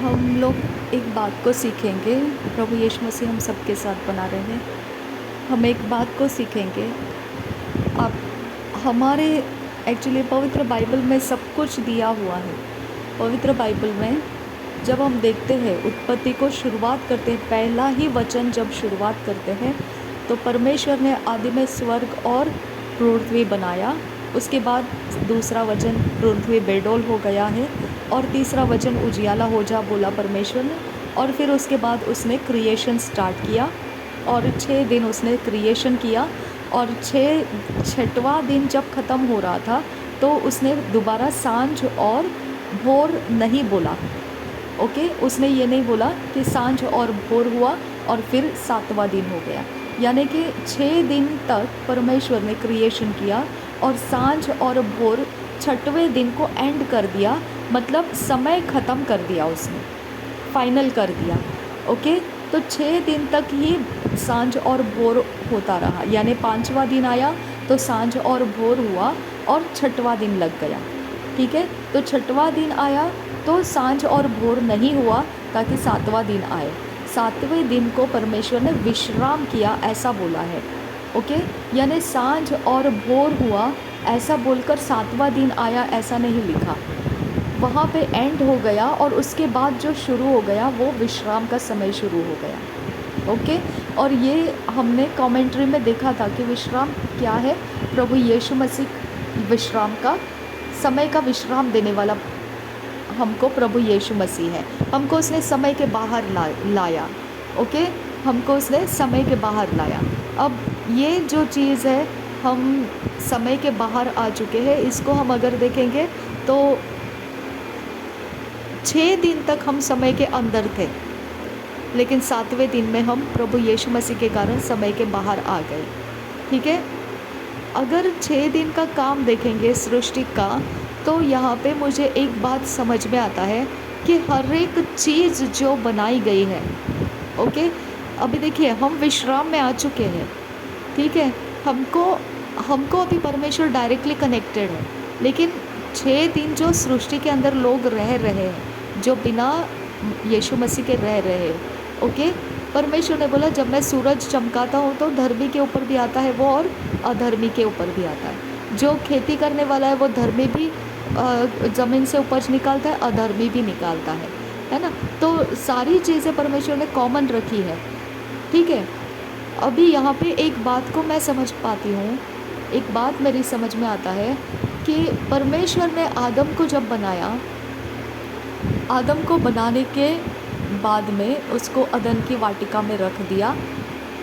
हम लोग एक बात को सीखेंगे। प्रभु यीशु मसीह हम सबके साथ बना रहे हैं। हम एक बात को सीखेंगे। आप हमारे एक्चुअली पवित्र बाइबल में सब कुछ दिया हुआ है। पवित्र बाइबल में जब हम देखते हैं उत्पत्ति को शुरुआत करते हैं, पहला ही वचन जब शुरुआत करते हैं तो परमेश्वर ने आदि में स्वर्ग और पृथ्वी बनाया। उसके बाद दूसरा वचन पृथ्वी बेडोल हो गया है और तीसरा वचन उजियाला हो जा बोला परमेश्वर ने। और फिर उसके बाद उसने क्रिएशन स्टार्ट किया और 6 दिन उसने क्रिएशन किया और छठवां दिन जब ख़त्म हो रहा था तो उसने दोबारा सांझ और भोर नहीं बोला। ओके, उसने ये नहीं बोला कि सांझ और भोर हुआ और फिर 7वां दिन हो गया। यानी कि 6 दिन तक परमेश्वर ने क्रिएशन किया और सांझ और भोर 6वें दिन को एंड कर दिया, मतलब समय ख़त्म कर दिया, उसने फाइनल कर दिया। ओके, तो 6 दिन तक ही सांझ और भोर होता रहा। यानी 5वां दिन आया तो सांझ और भोर हुआ और 6वां दिन लग गया। ठीक है, तो 6वां दिन आया तो सांझ और भोर नहीं हुआ ताकि 7वां दिन आए। 7वें दिन को परमेश्वर ने विश्राम किया, ऐसा बोला है। ओके, यानी सांझ और भोर हुआ ऐसा बोलकर 7वां दिन आया ऐसा नहीं लिखा। वहाँ पे एंड हो गया और उसके बाद जो शुरू हो गया वो विश्राम का समय शुरू हो गया। ओके, और ये हमने कमेंट्री में देखा था कि विश्राम क्या है। प्रभु यीशु मसीह विश्राम का समय का विश्राम देने वाला हमको प्रभु यीशु मसीह है। हमको उसने समय के बाहर लाया। ओके, हमको उसने समय के बाहर लाया। अब ये जो चीज़ है, हम समय के बाहर आ चुके हैं। इसको हम अगर देखेंगे तो 6 दिन तक हम समय के अंदर थे, लेकिन 7वें दिन में हम प्रभु यीशु मसीह के कारण समय के बाहर आ गए। ठीक है, अगर 6 दिन का काम देखेंगे सृष्टि का, तो यहाँ पे मुझे एक बात समझ में आता है कि हर एक चीज़ जो बनाई गई है। ओके, अभी देखिए हम विश्राम में आ चुके हैं। ठीक है, हमको अभी परमेश्वर डायरेक्टली कनेक्टेड है, लेकिन 6 दिन जो सृष्टि के अंदर लोग रह रहे हैं, जो बिना यीशु मसीह के रह रहे हैं। ओके, परमेश्वर ने बोला जब मैं सूरज चमकाता हूँ तो धर्मी के ऊपर भी आता है वो और अधर्मी के ऊपर भी आता है। जो खेती करने वाला है वो धर्मी भी ज़मीन से उपज निकालता है, अधर्मी भी निकालता है ना। तो सारी चीज़ें परमेश्वर ने कॉमन रखी है। ठीक है, अभी यहाँ पे एक बात को मैं समझ पाती हूँ, एक बात मेरी समझ में आता है कि परमेश्वर ने आदम को जब बनाया, आदम को बनाने के बाद में उसको अदन की वाटिका में रख दिया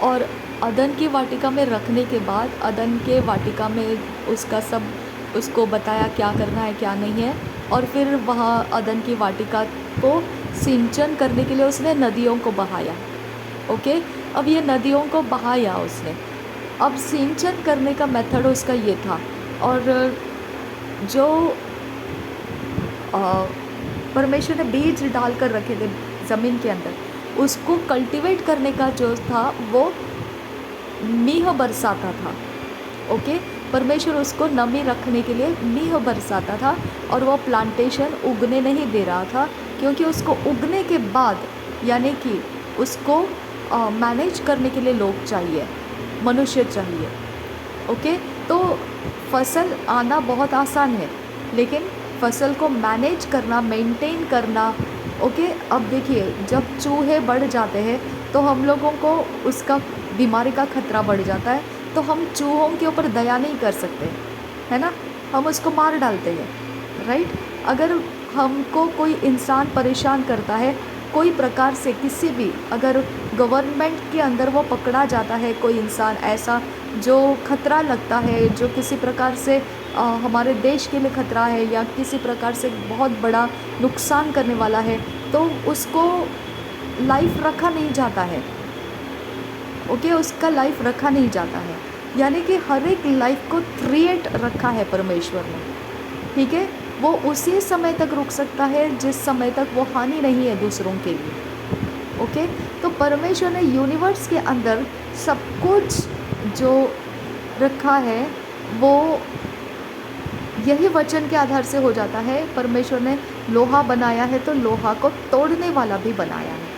और अदन की वाटिका में रखने के बाद अदन के वाटिका में उसका सब उसको बताया क्या करना है क्या नहीं है। और फिर वहाँ अदन की वाटिका को सिंचन करने के लिए उसने नदियों को बहाया। ओके, अब ये नदियों को बहाया उसने। अब सिंचन करने का मेथड उसका ये था, और जो परमेश्वर ने बीज डालकर रखे थे ज़मीन के अंदर, उसको कल्टीवेट करने का जो था वो मीह बरसाता था। ओके, परमेश्वर उसको नमी रखने के लिए मीह बरसाता था और वो प्लांटेशन उगने नहीं दे रहा था, क्योंकि उसको उगने के बाद यानी कि उसको मैनेज करने के लिए लोग चाहिए, मनुष्य चाहिए। ओके, तो फसल आना बहुत आसान है, लेकिन फसल को मैनेज करना, मेंटेन करना। ओके, अब देखिए जब चूहे बढ़ जाते हैं तो हम लोगों को उसका बीमारी का खतरा बढ़ जाता है, तो हम चूहों के ऊपर दया नहीं कर सकते, है ना, हम उसको मार डालते हैं। राइट, अगर हमको कोई इंसान परेशान करता है कोई प्रकार से, किसी भी, अगर गवर्नमेंट के अंदर वो पकड़ा जाता है, कोई इंसान ऐसा जो खतरा लगता है, जो किसी प्रकार से हमारे देश के लिए खतरा है या किसी प्रकार से बहुत बड़ा नुकसान करने वाला है, तो उसको लाइफ रखा नहीं जाता है। ओके, उसका लाइफ रखा नहीं जाता है, यानी कि हर एक लाइफ को क्रिएट रखा है परमेश्वर ने। ठीक है, वो उसी समय तक रुक सकता है जिस समय तक वो हानि नहीं है दूसरों के लिए। ओके, तो परमेश्वर ने यूनिवर्स के अंदर सब कुछ जो रखा है वो यही वचन के आधार से हो जाता है। परमेश्वर ने लोहा बनाया है तो लोहा को तोड़ने वाला भी बनाया है,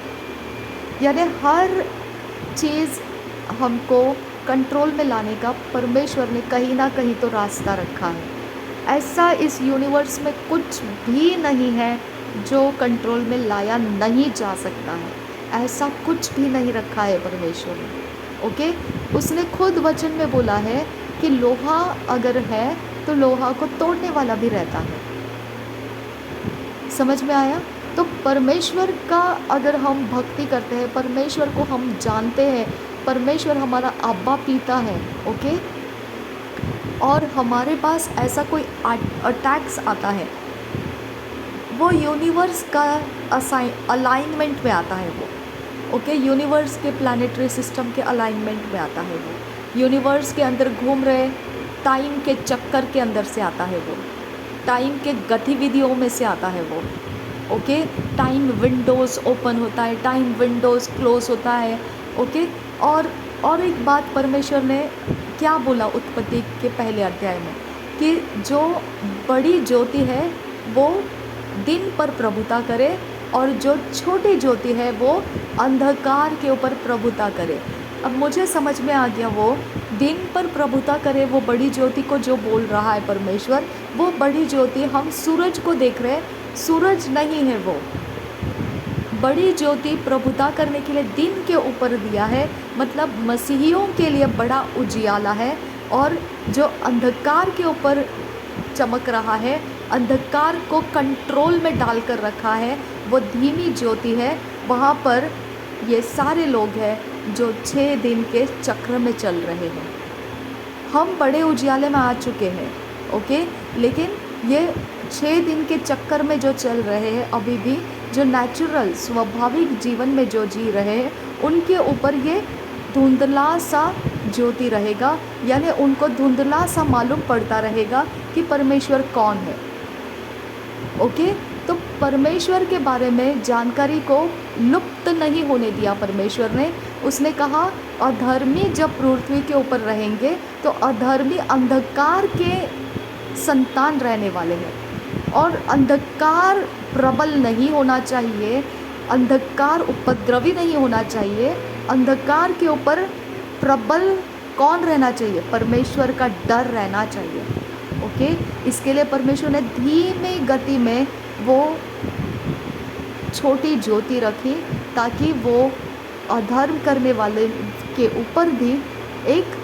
यानी हर चीज़ हमको कंट्रोल में लाने का परमेश्वर ने कहीं ना कहीं तो रास्ता रखा है। ऐसा इस यूनिवर्स में कुछ भी नहीं है जो कंट्रोल में लाया नहीं जा सकता है, ऐसा कुछ भी नहीं रखा है परमेश्वर ने। ओके, उसने खुद वचन में बोला है कि लोहा अगर है तो लोहा को तोड़ने वाला भी रहता है। समझ में आया? तो परमेश्वर का अगर हम भक्ति करते हैं, परमेश्वर को हम जानते हैं, परमेश्वर हमारा अब्बा पिता है, ओके, और हमारे पास ऐसा कोई अटैक्स आता है, वो यूनिवर्स का अलाइनमेंट में आता है वो, ओके, यूनिवर्स के प्लानिटरी सिस्टम के अलाइनमेंट में आता है वो, यूनिवर्स के अंदर घूम रहे टाइम के चक्कर के अंदर से आता है वो, टाइम के गतिविधियों में से आता है वो, ओके, टाइम विंडोज़ ओपन होता है, टाइम विंडोज़ क्लोज होता है, ओके। और एक बात परमेश्वर ने क्या बोला उत्पत्ति के पहले अध्याय में, कि जो बड़ी ज्योति है वो दिन पर प्रभुता करे और जो छोटी ज्योति है वो अंधकार के ऊपर प्रभुता करे। अब मुझे समझ में आ गया, वो दिन पर प्रभुता करे, वो बड़ी ज्योति को जो बोल रहा है परमेश्वर, वो बड़ी ज्योति हम सूरज को देख रहे हैं, सूरज नहीं है वो। बड़ी ज्योति प्रभुता करने के लिए दिन के ऊपर दिया है, मतलब मसीहियों के लिए बड़ा उजियाला है, और जो अंधकार के ऊपर चमक रहा है, अंधकार को कंट्रोल में डालकर रखा है, वो धीमी ज्योति है। वहाँ पर ये सारे लोग हैं जो 6 दिन के चक्र में चल रहे हैं। हम बड़े उजियाले में आ चुके हैं, ओके, लेकिन ये 6 दिन के चक्कर में जो चल रहे हैं, अभी भी जो नेचुरल स्वाभाविक जीवन में जो जी रहे हैं, उनके ऊपर ये धुंधला सा ज्योति रहेगा, यानी उनको धुंधला सा मालूम पड़ता रहेगा कि परमेश्वर कौन है, ओके। तो परमेश्वर के बारे में जानकारी को लुप्त नहीं होने दिया परमेश्वर ने। उसने कहा अधर्मी जब पृथ्वी के ऊपर रहेंगे तो अधर्मी अंधकार के संतान रहने वाले हैं, और अंधकार प्रबल नहीं होना चाहिए, अंधकार उपद्रवी नहीं होना चाहिए। अंधकार के ऊपर प्रबल कौन रहना चाहिए? परमेश्वर का डर रहना चाहिए, ओके। इसके लिए परमेश्वर ने धीमी गति में वो छोटी ज्योति रखी, ताकि वो अधर्म करने वाले के ऊपर भी एक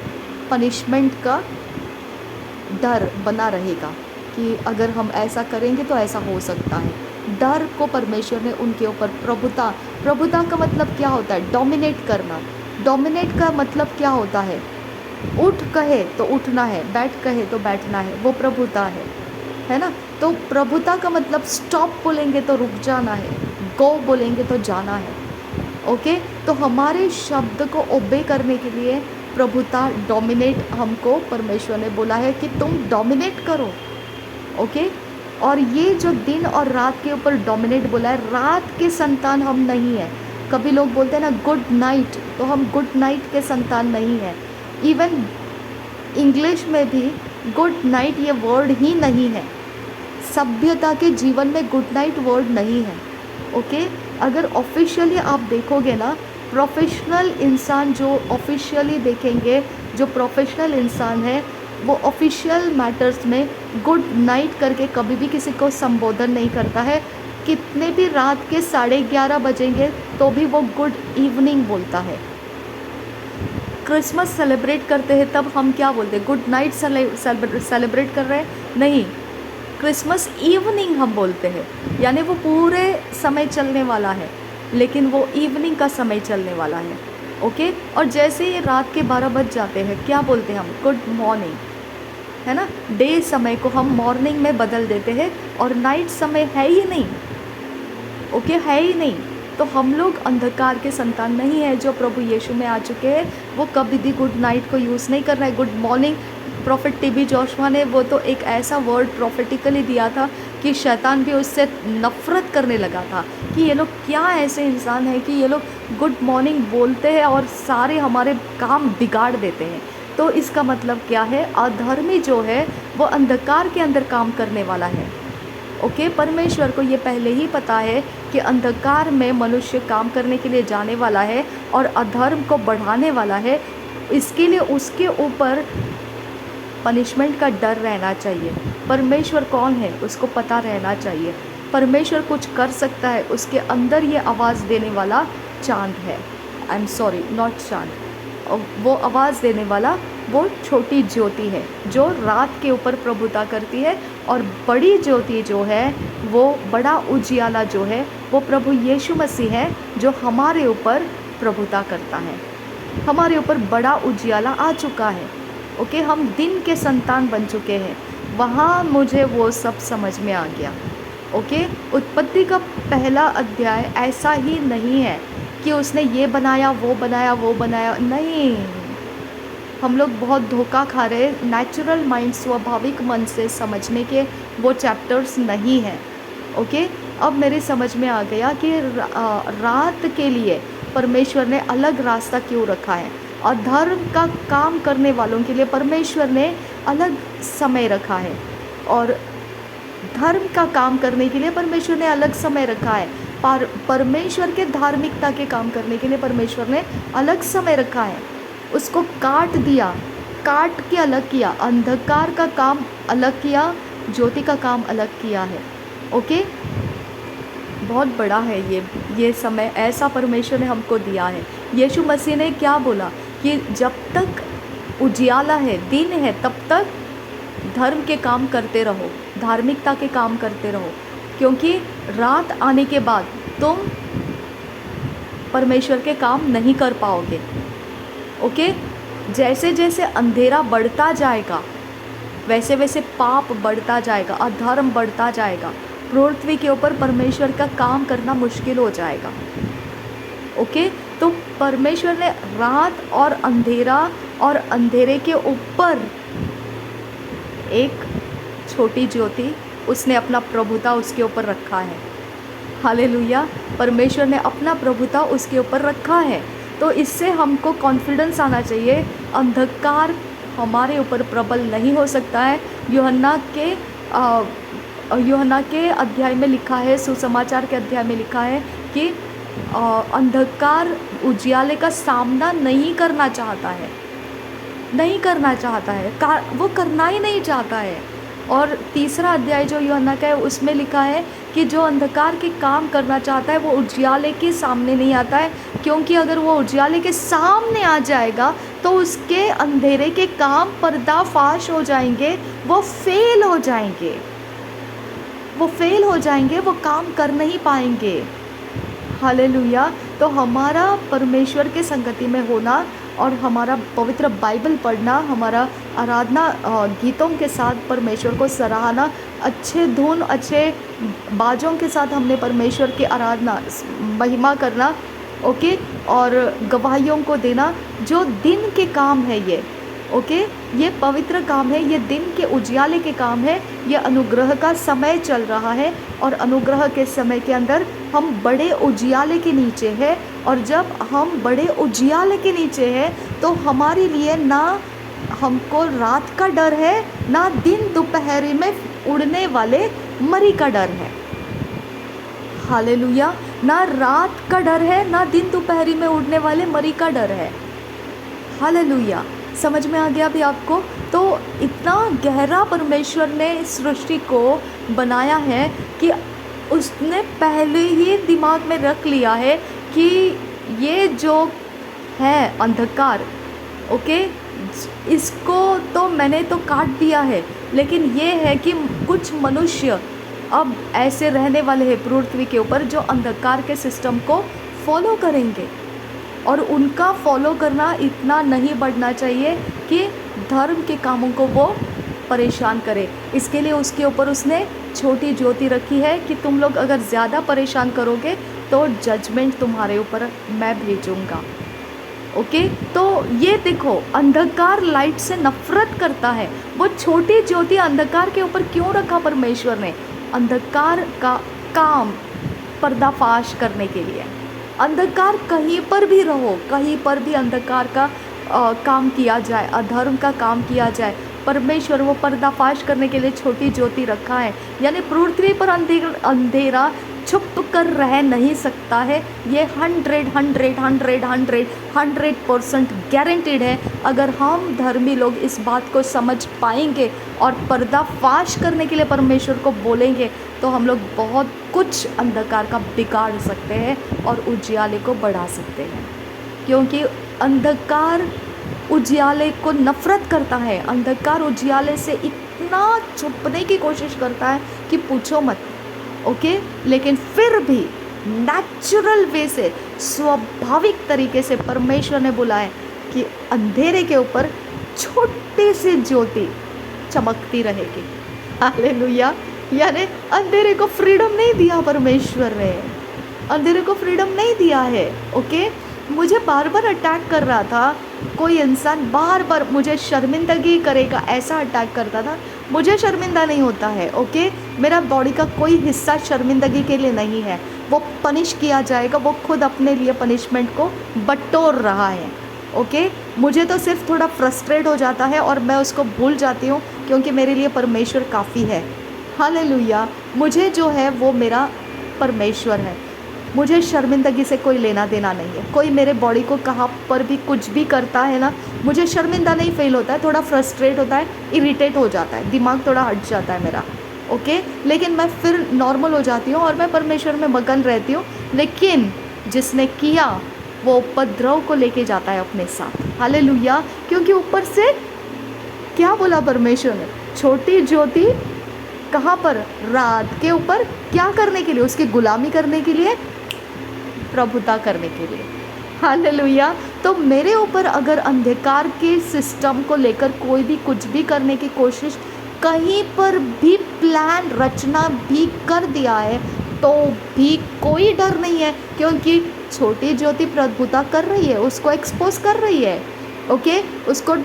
पनिशमेंट का डर बना रहेगा कि अगर हम ऐसा करेंगे तो ऐसा हो सकता है। डर को परमेश्वर ने उनके ऊपर प्रभुता का मतलब क्या होता है? डोमिनेट करना। डोमिनेट का मतलब क्या होता है? उठ कहे तो उठना है, बैठ कहे तो बैठना है, वो प्रभुता है ना। तो प्रभुता का मतलब स्टॉप बोलेंगे तो रुक जाना है, गो बोलेंगे तो जाना है, ओके। तो हमारे शब्द को ओबे करने के लिए प्रभुता, डोमिनेट, हमको परमेश्वर ने बोला है कि तुम डोमिनेट करो, ओके। और ये जो दिन और रात के ऊपर डोमिनेट बोला है, रात के संतान हम नहीं हैं। कभी लोग बोलते हैं ना गुड नाइट, तो हम गुड नाइट के संतान नहीं हैं। इवन इंग्लिश में भी गुड नाइट ये वर्ड ही नहीं है। सभ्यता के जीवन में गुड नाइट वर्ड नहीं है, ओके। अगर ऑफिशियली आप देखोगे ना, प्रोफेशनल इंसान जो ऑफिशियली देखेंगे, जो प्रोफेशनल इंसान है, वो ऑफिशियल मैटर्स में गुड नाइट करके कभी भी किसी को संबोधन नहीं करता है। कितने भी रात के 11:30 बजेंगे तो भी वो गुड इवनिंग बोलता है। क्रिसमस सेलिब्रेट करते हैं तब हम क्या बोलते हैं? गुड नाइट सेलिब्रेट कर रहे हैं? नहीं, क्रिसमस इवनिंग हम बोलते हैं, यानी वो पूरे समय चलने वाला है, लेकिन वो इवनिंग का समय चलने वाला है, ओके। और जैसे ही रात के 12 बज जाते हैं, क्या बोलते हैं हम? गुड मॉर्निंग, है ना। डे समय को हम मॉर्निंग में बदल देते हैं, और नाइट समय है ही नहीं, ओके, है ही नहीं। तो हम लोग अंधकार के संतान नहीं है। जो प्रभु यीशु में आ चुके हैं, वो कभी भी गुड नाइट को यूज़ नहीं कर रहा है। Good morning, profit TB Joshua ने वो तो एक ऐसा वर्ड प्रॉफिटिकली दिया था कि शैतान भी उससे नफ़रत करने लगा था कि ये लोग क्या ऐसे इंसान हैं कि ये लोग गुड मॉर्निंग बोलते हैं और सारे हमारे काम बिगाड़ देते हैं। तो इसका मतलब क्या है? अधर्मी जो है वो अंधकार के अंदर काम करने वाला है। ओके, परमेश्वर को ये पहले ही पता है कि अंधकार में मनुष्य काम करने के लिए जाने वाला है और अधर्म को बढ़ाने वाला है। इसके लिए उसके ऊपर पनिशमेंट का डर रहना चाहिए। परमेश्वर कौन है उसको पता रहना चाहिए। परमेश्वर कुछ कर सकता है, उसके अंदर ये आवाज़ देने वाला चांद है। आई एम सॉरी, नॉट चांद, वो आवाज़ देने वाला वो छोटी ज्योति है जो रात के ऊपर प्रभुता करती है, और बड़ी ज्योति जो है वो बड़ा उजियाला जो है वो प्रभु यीशु मसीह है जो हमारे ऊपर प्रभुता करता है। हमारे ऊपर बड़ा उजियाला आ चुका है। ओके, हम दिन के संतान बन चुके हैं। वहाँ मुझे वो सब समझ में आ गया। ओके, उत्पत्ति का पहला अध्याय ऐसा ही नहीं है कि उसने ये बनाया वो बनाया वो बनाया, नहीं। हम लोग बहुत धोखा खा रहे हैं। नेचुरल माइंड, स्वाभाविक मन से समझने के वो चैप्टर्स नहीं हैं। ओके, अब मेरे समझ में आ गया कि रात के लिए परमेश्वर ने अलग रास्ता क्यों रखा है, और धर्म का काम करने वालों के लिए परमेश्वर ने अलग समय रखा है, और धर्म का काम करने के लिए परमेश्वर ने अलग समय रखा है। परमेश्वर के धार्मिकता के काम करने के लिए परमेश्वर ने अलग समय रखा है। उसको काट दिया, काट के अलग किया। अंधकार का काम अलग किया, ज्योति का काम अलग किया है। ओके, बहुत बड़ा है ये समय ऐसा परमेश्वर ने हमको दिया है। यीशु मसीह ने क्या बोला कि जब तक उजियाला है, दिन है, तब तक धर्म के काम करते रहो, धार्मिकता के काम करते रहो, क्योंकि रात आने के बाद तुम परमेश्वर के काम नहीं कर पाओगे। ओके, जैसे जैसे अंधेरा बढ़ता जाएगा वैसे वैसे पाप बढ़ता जाएगा, अधर्म बढ़ता जाएगा, पृथ्वी के ऊपर परमेश्वर का काम करना मुश्किल हो जाएगा। ओके, तो परमेश्वर ने रात और अंधेरा और अंधेरे के ऊपर एक छोटी ज्योति, उसने अपना प्रभुता उसके ऊपर रखा है। हालेलुया, परमेश्वर ने अपना प्रभुता उसके ऊपर रखा है। तो इससे हमको कॉन्फिडेंस आना चाहिए, अंधकार हमारे ऊपर प्रबल नहीं हो सकता है। यूहन्ना के अध्याय में लिखा है, सुसमाचार के अध्याय में लिखा है कि अंधकार उजियाले का सामना नहीं करना चाहता है, नहीं करना चाहता है, वो करना ही नहीं चाहता है। और तीसरा अध्याय जो यूहन्ना का है उसमें लिखा है कि जो अंधकार के काम करना चाहता है वो उजियाले के सामने नहीं आता है, क्योंकि अगर वो उजियाले के सामने आ जाएगा तो उसके अंधेरे के काम पर्दाफाश हो जाएंगे, वो फेल हो जाएंगे, वो काम कर नहीं पाएंगे। हालेलुया। तो हमारा परमेश्वर के संगति में होना और हमारा पवित्र बाइबल पढ़ना, हमारा आराधना गीतों के साथ परमेश्वर को सराहना, अच्छे धुन, अच्छे बाजों के साथ हमने परमेश्वर की आराधना महिमा करना। ओके, और गवाहियों को देना, जो दिन के काम है ये। ओके, ये पवित्र काम है, ये दिन के उजियाले के काम है, ये अनुग्रह का समय चल रहा है, और अनुग्रह के समय के अंदर हम बड़े उजियाले के नीचे हैं। और जब हम बड़े उजियाले के नीचे हैं तो हमारे लिए ना हमको रात का डर है, ना दिन दोपहरी में उड़ने वाले मरी का डर है। हालेलुया, ना रात का डर है, ना दिन दोपहरी में उड़ने वाले मरी का डर है। हालेलुया, समझ में आ गया अभी आपको? तो इतना गहरा परमेश्वर ने सृष्टि को बनाया है कि उसने पहले ही दिमाग में रख लिया है कि ये जो है अंधकार, ओके, इसको तो मैंने तो काट दिया है, लेकिन ये है कि कुछ मनुष्य अब ऐसे रहने वाले हैं पृथ्वी के ऊपर जो अंधकार के सिस्टम को फॉलो करेंगे, और उनका फॉलो करना इतना नहीं बढ़ना चाहिए कि धर्म के कामों को वो परेशान करे। इसके लिए उसके ऊपर उसने छोटी ज्योति रखी है कि तुम लोग अगर ज़्यादा परेशान करोगे तो जजमेंट तुम्हारे ऊपर मैं भेजूँगा। ओके, तो ये देखो, अंधकार लाइट से नफरत करता है। वो छोटी ज्योति अंधकार के ऊपर क्यों रखा परमेश्वर ने? अंधकार का काम पर्दाफाश करने के लिए। अंधकार कहीं पर भी रहो, कहीं पर भी अंधकार का काम किया जाए, अधर्म का काम किया जाए, परमेश्वर वो पर्दाफाश करने के लिए छोटी ज्योति रखा है। यानी पृथ्वी पर अंधेरा छुप कर रह नहीं सकता है। ये 100% गारंटीड है। अगर हम धर्मी लोग इस बात को समझ पाएंगे और पर्दाफाश करने के लिए परमेश्वर को बोलेंगे, तो हम लोग बहुत कुछ अंधकार का बिगाड़ सकते हैं और उजियाले को बढ़ा सकते हैं। क्योंकि अंधकार उजियाले को नफ़रत करता है। अंधकार उजियाले से इतना छुपने की कोशिश करता है कि पूछो मत। ओके, लेकिन फिर भी नेचुरल वे से, स्वाभाविक तरीके से परमेश्वर ने बोला है कि अंधेरे के ऊपर छोटी सी ज्योति चमकती रहेगी। हालेलुया। यानी अंधेरे को फ्रीडम नहीं दिया परमेश्वर ने, अंधेरे को फ्रीडम नहीं दिया है। ओके, मुझे बार बार अटैक कर रहा था, कोई इंसान बार बार मुझे शर्मिंदगी करेगा ऐसा अटैक करता था। मुझे शर्मिंदा नहीं होता है। ओके, मेरा बॉडी का कोई हिस्सा शर्मिंदगी के लिए नहीं है, वो पनिश किया जाएगा। वो खुद अपने लिए पनिशमेंट को बटोर रहा है। ओके, मुझे तो सिर्फ थोड़ा फ्रस्ट्रेट हो जाता है और मैं उसको भूल जाती हूँ, क्योंकि मेरे लिए परमेश्वर काफ़ी है। हालेलुया। मुझे जो है वो मेरा परमेश्वर है। मुझे शर्मिंदगी से कोई लेना देना नहीं है। कोई मेरे बॉडी को कहाँ पर भी कुछ भी करता है ना, मुझे शर्मिंदा नहीं फील होता है, थोड़ा फ्रस्ट्रेट होता है, इरिटेट हो जाता है, दिमाग थोड़ा हट जाता है मेरा। ओके, लेकिन मैं फिर नॉर्मल हो जाती हूँ और मैं परमेश्वर में मगन रहती हूँ। लेकिन जिसने किया वो उपद्रव को लेके जाता है अपने साथ। हालेलुया। क्योंकि ऊपर से क्या बोला परमेश्वर ने, छोटी ज्योति कहाँ पर, रात के ऊपर, क्या करने के लिए, उसकी गुलामी करने के लिए, प्रभुता करने के लिए। हालेलुया। तो मेरे ऊपर अगर अंधकार के सिस्टम को लेकर कोई भी कुछ भी करने की कोशिश, कहीं पर भी प्लान रचना भी कर दिया है, तो भी कोई डर नहीं है, क्योंकि छोटी ज्योति प्रभुता कर रही है, उसको एक्सपोज कर रही है। ओके, उसको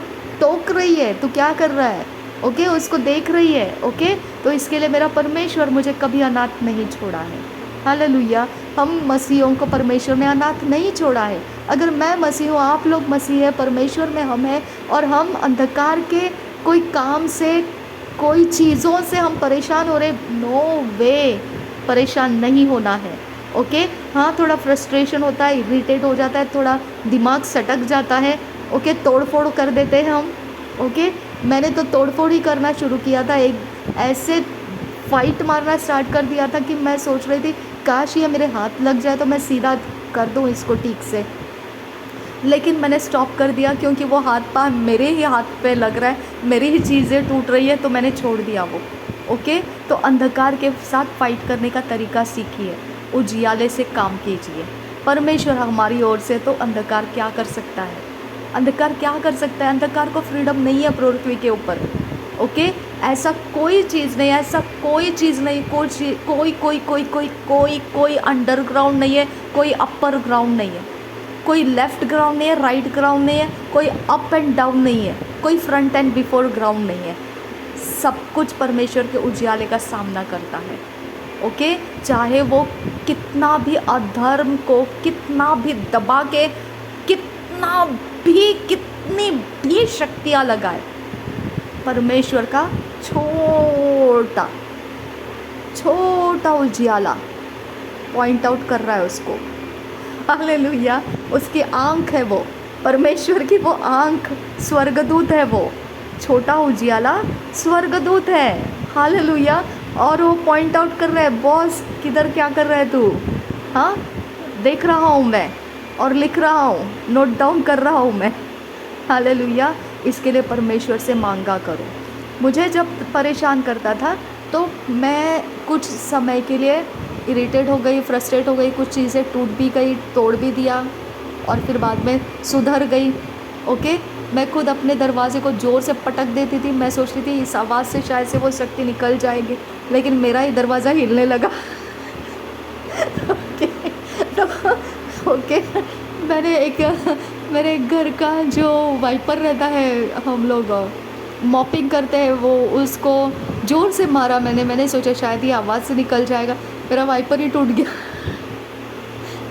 टोक रही है, तो क्या कर रहा है, ओके, उसको देख रही है। ओके, तो इसके लिए मेरा परमेश्वर मुझे कभी अनाथ नहीं छोड़ा है। हालेलुया। हम मसीहों को परमेश्वर ने अनाथ नहीं छोड़ा है। अगर मैं मसीह हूँ, आप लोग मसीह है, परमेश्वर में हम हैं, और हम अंधकार के कोई काम से, कोई चीज़ों से हम परेशान हो रहे, नो वे, परेशान नहीं होना है। ओके, हाँ, थोड़ा फ्रस्ट्रेशन होता है, इरिटेट हो जाता है, थोड़ा दिमाग सटक जाता है। ओके, तोड़फोड़ कर देते हैं हम। ओके, मैंने तो तोड़फोड़ ही करना शुरू किया था, एक ऐसे फाइट मारना स्टार्ट कर दिया था कि मैं सोच रही थी काश ये मेरे हाथ लग जाए तो मैं सीधा कर दूँ इसको ठीक से। लेकिन मैंने स्टॉप कर दिया, क्योंकि वो हाथ पाँव मेरे ही हाथ पे लग रहा है, मेरी ही चीज़ें टूट रही है, तो मैंने छोड़ दिया वो। ओके, तो अंधकार के साथ फाइट करने का तरीका सीखिए, उजियाले से काम कीजिए। परमेश्वर हमारी ओर से, तो अंधकार क्या कर सकता है, अंधकार क्या कर सकता है। अंधकार को फ्रीडम नहीं है पृथ्वी के ऊपर। ओके, ऐसा कोई चीज़ नहीं, ऐसा कोई चीज़ नहीं, कोई अंडरग्राउंड नहीं है, कोई अपर ग्राउंड नहीं है, कोई लेफ़्ट ग्राउंड नहीं है, राइट ग्राउंड नहीं है, कोई अप एंड डाउन नहीं है, कोई फ्रंट एंड बिफोर ग्राउंड नहीं है। सब कुछ परमेश्वर के उजियाले का सामना करता है। ओके, चाहे वो कितना भी अधर्म को, कितना भी दबा के, कितनी भी शक्तियाँ लगाए, परमेश्वर का छोटा उजियाला पॉइंट आउट कर रहा है उसको। हालेलुया। उसकी आँख है वो, परमेश्वर की वो आँख स्वर्गदूत है, वो छोटा उजियाला स्वर्गदूत है। हालेलुया। और वो पॉइंट आउट कर रहा है, बॉस किधर क्या कर रहा है तू, हाँ, देख रहा हूँ मैं और लिख रहा हूँ, नोट डाउन कर रहा हूँ मैं। हालेलुया। इसके लिए परमेश्वर से मांगा करो। मुझे जब परेशान करता था तो मैं कुछ समय के लिए इरिटेट हो गई, फ्रस्ट्रेट हो गई, कुछ चीज़ें टूट भी गई, तोड़ भी दिया, और फिर बाद में सुधर गई। ओके, मैं खुद अपने दरवाजे को ज़ोर से पटक देती थी, मैं सोचती थी इस आवाज़ से शायद से वो शक्ति निकल जाएगी, लेकिन मेरा ही दरवाज़ा हिलने लगा। ओके, मैंने मेरे घर का जो वाइपर रहता है, हम लोग मॉपिंग करते हैं, वो उसको ज़ोर से मारा मैंने सोचा शायद ये आवाज़ से निकल जाएगा, मेरा वाइपर ही टूट गया।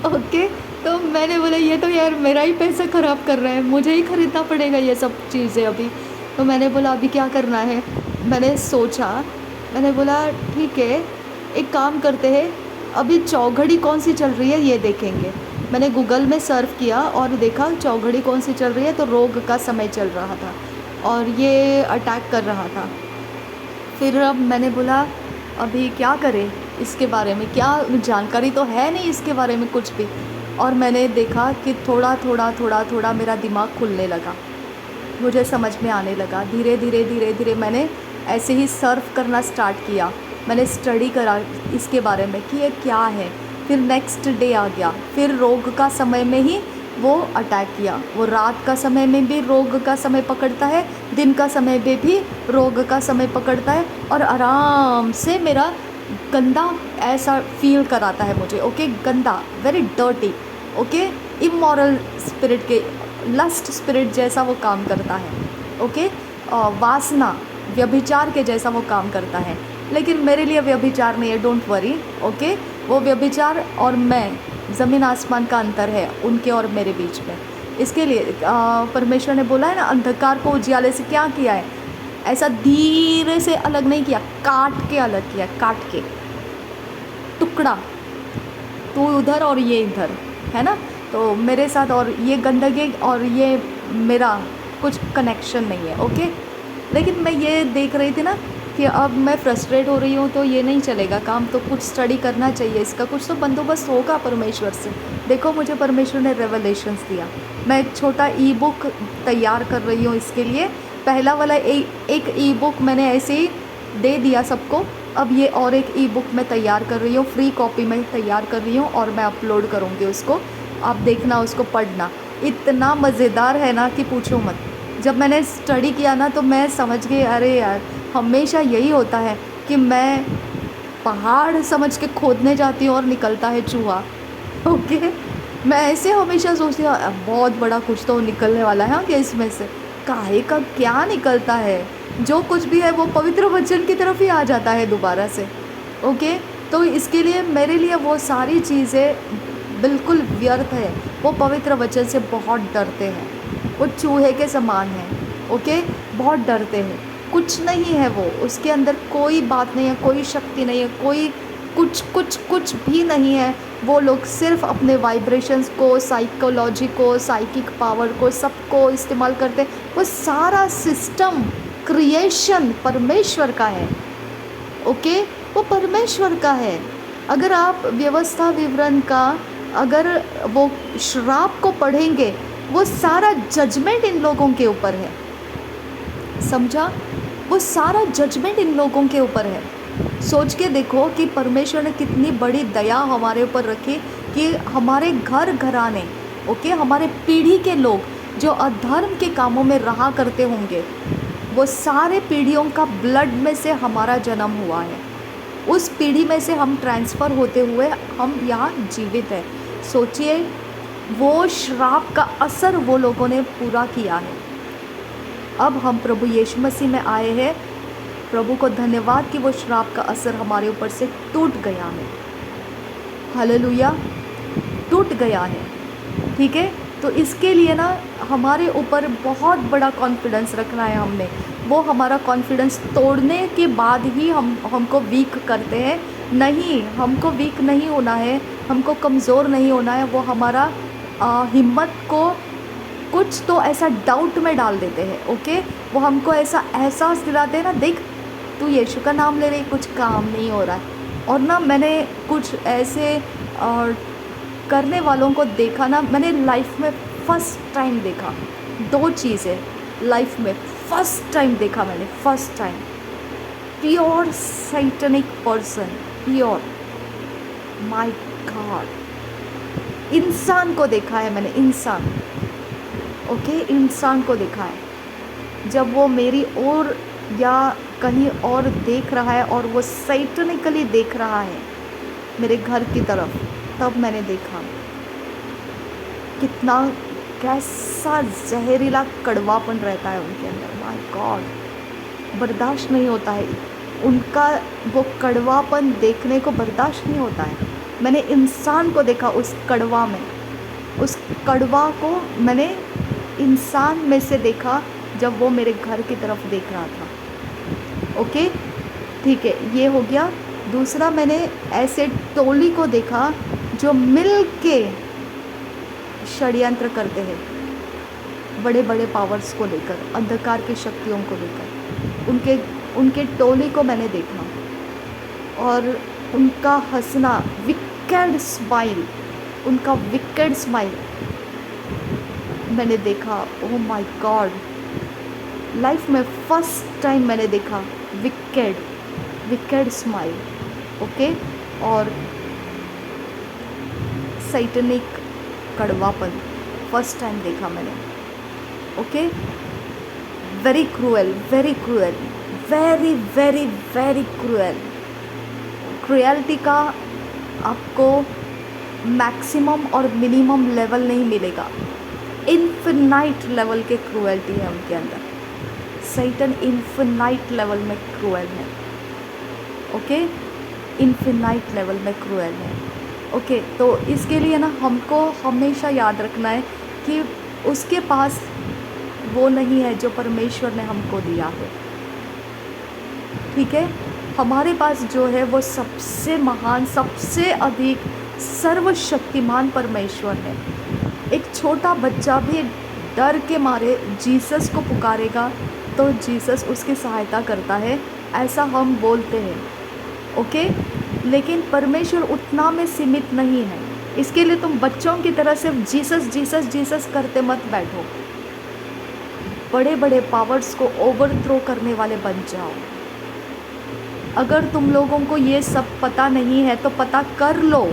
ओके, तो मैंने बोला ये तो यार मेरा ही पैसा ख़राब कर रहा है, मुझे ही ख़रीदना पड़ेगा ये सब चीज़ें अभी। तो मैंने बोला अभी क्या करना है? मैंने सोचा, मैंने बोला ठीक है, एक काम करते हैं, अभी चौघड़ी कौन सी चल रही है ये देखेंगे। मैंने गूगल में सर्फ किया और देखा चौघड़ी कौन सी चल रही है, तो रोग का समय चल रहा था और ये अटैक कर रहा था। फिर अब मैंने बोला अभी क्या करें इसके बारे में, क्या जानकारी तो है नहीं इसके बारे में कुछ भी। और मैंने देखा कि थोड़ा थोड़ा थोड़ा थोड़ा मेरा दिमाग खुलने लगा, मुझे समझ में आने लगा। धीरे धीरे धीरे धीरे मैंने ऐसे ही सर्फ करना स्टार्ट किया। मैंने स्टडी करा इसके बारे में कि ये क्या है। फिर नेक्स्ट डे आ गया, फिर रोग का समय में ही वो अटैक किया। वो रात का समय में भी रोग का समय पकड़ता है, दिन का समय में भी रोग का समय पकड़ता है और आराम से मेरा गंदा ऐसा फील कराता है मुझे। ओके, गंदा, very dirty, okay, immoral spirit के, लस्ट स्पिरिट जैसा वो काम करता है। ओके, वासना, व्यभिचार के जैसा वो काम करता है। लेकिन मेरे लिए व्यभिचार नहीं है, डोंट वरी। ओके, वो व्यभिचार और मैं, ज़मीन आसमान का अंतर है उनके और मेरे बीच में। इसके लिए परमेश्वर ने बोला है ना, अंधकार को उजियाले से क्या किया है, ऐसा धीरे से अलग नहीं किया, काट के अलग किया, काट के टुकड़ा, तू उधर और ये इधर, है ना। तो मेरे साथ और ये गंदगी और ये मेरा कुछ कनेक्शन नहीं है। ओके, लेकिन मैं ये देख रही थी ना कि अब मैं फ्रस्ट्रेट हो रही हूँ तो ये नहीं चलेगा काम, तो कुछ स्टडी करना चाहिए, इसका कुछ तो बंदोबस्त होगा परमेश्वर से। देखो मुझे परमेश्वर ने रेवलेशंस दिया, मैं एक छोटा ई बुक तैयार कर रही हूँ इसके लिए। पहला वाला एक ई बुक मैंने ऐसे ही दे दिया सबको, अब ये और एक ई बुक मैं तैयार कर रही हूँ, फ्री कॉपी में तैयार कर रही हूँ और मैं अपलोड करूँगी उसको। आप देखना, उसको पढ़ना, इतना मज़ेदार है ना कि पूछो मत। जब मैंने स्टडी किया ना तो मैं समझ गई, अरे यार हमेशा यही होता है कि मैं पहाड़ समझ के खोदने जाती हूँ और निकलता है चूहा। ओके, मैं ऐसे हमेशा सोचती हूँ बहुत बड़ा कुछ तो निकलने वाला है कि इसमें से काहे का क्या निकलता है, जो कुछ भी है वो पवित्र वचन की तरफ ही आ जाता है दोबारा से। ओके, तो इसके लिए मेरे लिए वो सारी चीज़ें बिल्कुल व्यर्थ है। वो पवित्र वचन से बहुत डरते हैं, वो चूहे के समान हैं। ओके, बहुत डरते हैं, कुछ नहीं है वो, उसके अंदर कोई बात नहीं है, कोई शक्ति नहीं है, कोई कुछ भी नहीं है। वो लोग सिर्फ अपने वाइब्रेशंस को, साइकोलॉजी को, साइकिक पावर को, सबको इस्तेमाल करते हैं। वो सारा सिस्टम, क्रिएशन परमेश्वर का है। ओके, वो परमेश्वर का है। अगर आप व्यवस्था विवरण का, अगर वो श्राप को पढ़ेंगे, वो सारा जजमेंट इन लोगों के ऊपर है, समझा। वो सारा जजमेंट इन लोगों के ऊपर है। सोच के देखो कि परमेश्वर ने कितनी बड़ी दया हमारे ऊपर रखी कि हमारे घर घराने, ओके, हमारे पीढ़ी के लोग जो अधर्म के कामों में रहा करते होंगे, वो सारे पीढ़ियों का ब्लड में से हमारा जन्म हुआ है। उस पीढ़ी में से हम ट्रांसफ़र होते हुए हम यहाँ जीवित हैं। सोचिए, वो श्राप का असर वो लोगों ने पूरा किया है। अब हम प्रभु यीशु मसीह में आए हैं, प्रभु को धन्यवाद कि वो श्राप का असर हमारे ऊपर से टूट गया है। हालेलुया, टूट गया है। ठीक है, तो इसके लिए ना हमारे ऊपर बहुत बड़ा कॉन्फिडेंस रखना है हमने। वो हमारा कॉन्फिडेंस तोड़ने के बाद ही हमको वीक करते हैं। नहीं, हमको वीक नहीं होना है, हमको कमज़ोर नहीं होना है। वो हमारा हिम्मत को कुछ तो ऐसा डाउट में डाल देते हैं। ओके, वो हमको ऐसा एहसास दिलाते हैं ना, देख तू यीशु का नाम ले रही, कुछ काम नहीं हो रहा है। और ना मैंने कुछ ऐसे करने वालों को देखा ना, मैंने लाइफ में फ़र्स्ट टाइम देखा 2 चीज़ें लाइफ में फ़र्स्ट टाइम देखा मैंने, first time pure Satanic person, pure, my God, इंसान को देखा है मैंने, इंसान। ओके, इंसान को देखा है। जब वो मेरी ओर या कहीं और देख रहा है और वो सैटनिकली देख रहा है मेरे घर की तरफ, तब मैंने देखा कितना, कैसा जहरीला कड़वापन रहता है उनके अंदर। माय गॉड, बर्दाश्त नहीं होता है उनका, वो कड़वापन देखने को बर्दाश्त नहीं होता है। मैंने इंसान को देखा उस कड़वा में, उस कड़वा को मैंने इंसान में से देखा जब वो मेरे घर की तरफ देख रहा था। ओके, ठीक है, ये हो गया। दूसरा, मैंने ऐसे टोली को देखा जो मिल के षड्यंत्र करते हैं, बड़े बड़े पावर्स को लेकर, अंधकार की शक्तियों को लेकर। उनके टोली को मैंने देखा और उनका हंसना, विकेड स्माइल, उनका विकेड स्माइल मैंने देखा। ओह माय गॉड, लाइफ में फर्स्ट टाइम मैंने देखा विकेड स्माइल। ओके, और सैटनिक कड़वापन फर्स्ट टाइम देखा मैंने। Okay, very cruel, very cruel, very very very cruel. Cruelty का आपको मैक्सिमम और मिनिमम लेवल नहीं मिलेगा, इन्फिनाइट लेवल के क्रूएलिटी है उनके अंदर। सैटन इन्फिनाइट लेवल में क्रूएल है। ओके, इन्फिनाइट लेवल में क्रूएल है। ओके, तो इसके लिए ना हमको हमेशा याद रखना है कि उसके पास वो नहीं है जो परमेश्वर ने हमको दिया है। ठीक है, हमारे पास जो है वो सबसे महान, सबसे अधिक सर्वशक्तिमान परमेश्वर है। एक छोटा बच्चा भी डर के मारे जीसस को पुकारेगा तो जीसस उसकी सहायता करता है, ऐसा हम बोलते हैं। ओके, लेकिन परमेश्वर उतना में सीमित नहीं है। इसके लिए तुम बच्चों की तरह सिर्फ जीसस जीसस जीसस करते मत बैठो, बड़े बड़े पावर्स को ओवरथ्रो करने वाले बन जाओ। अगर तुम लोगों को ये सब पता नहीं है तो पता कर लो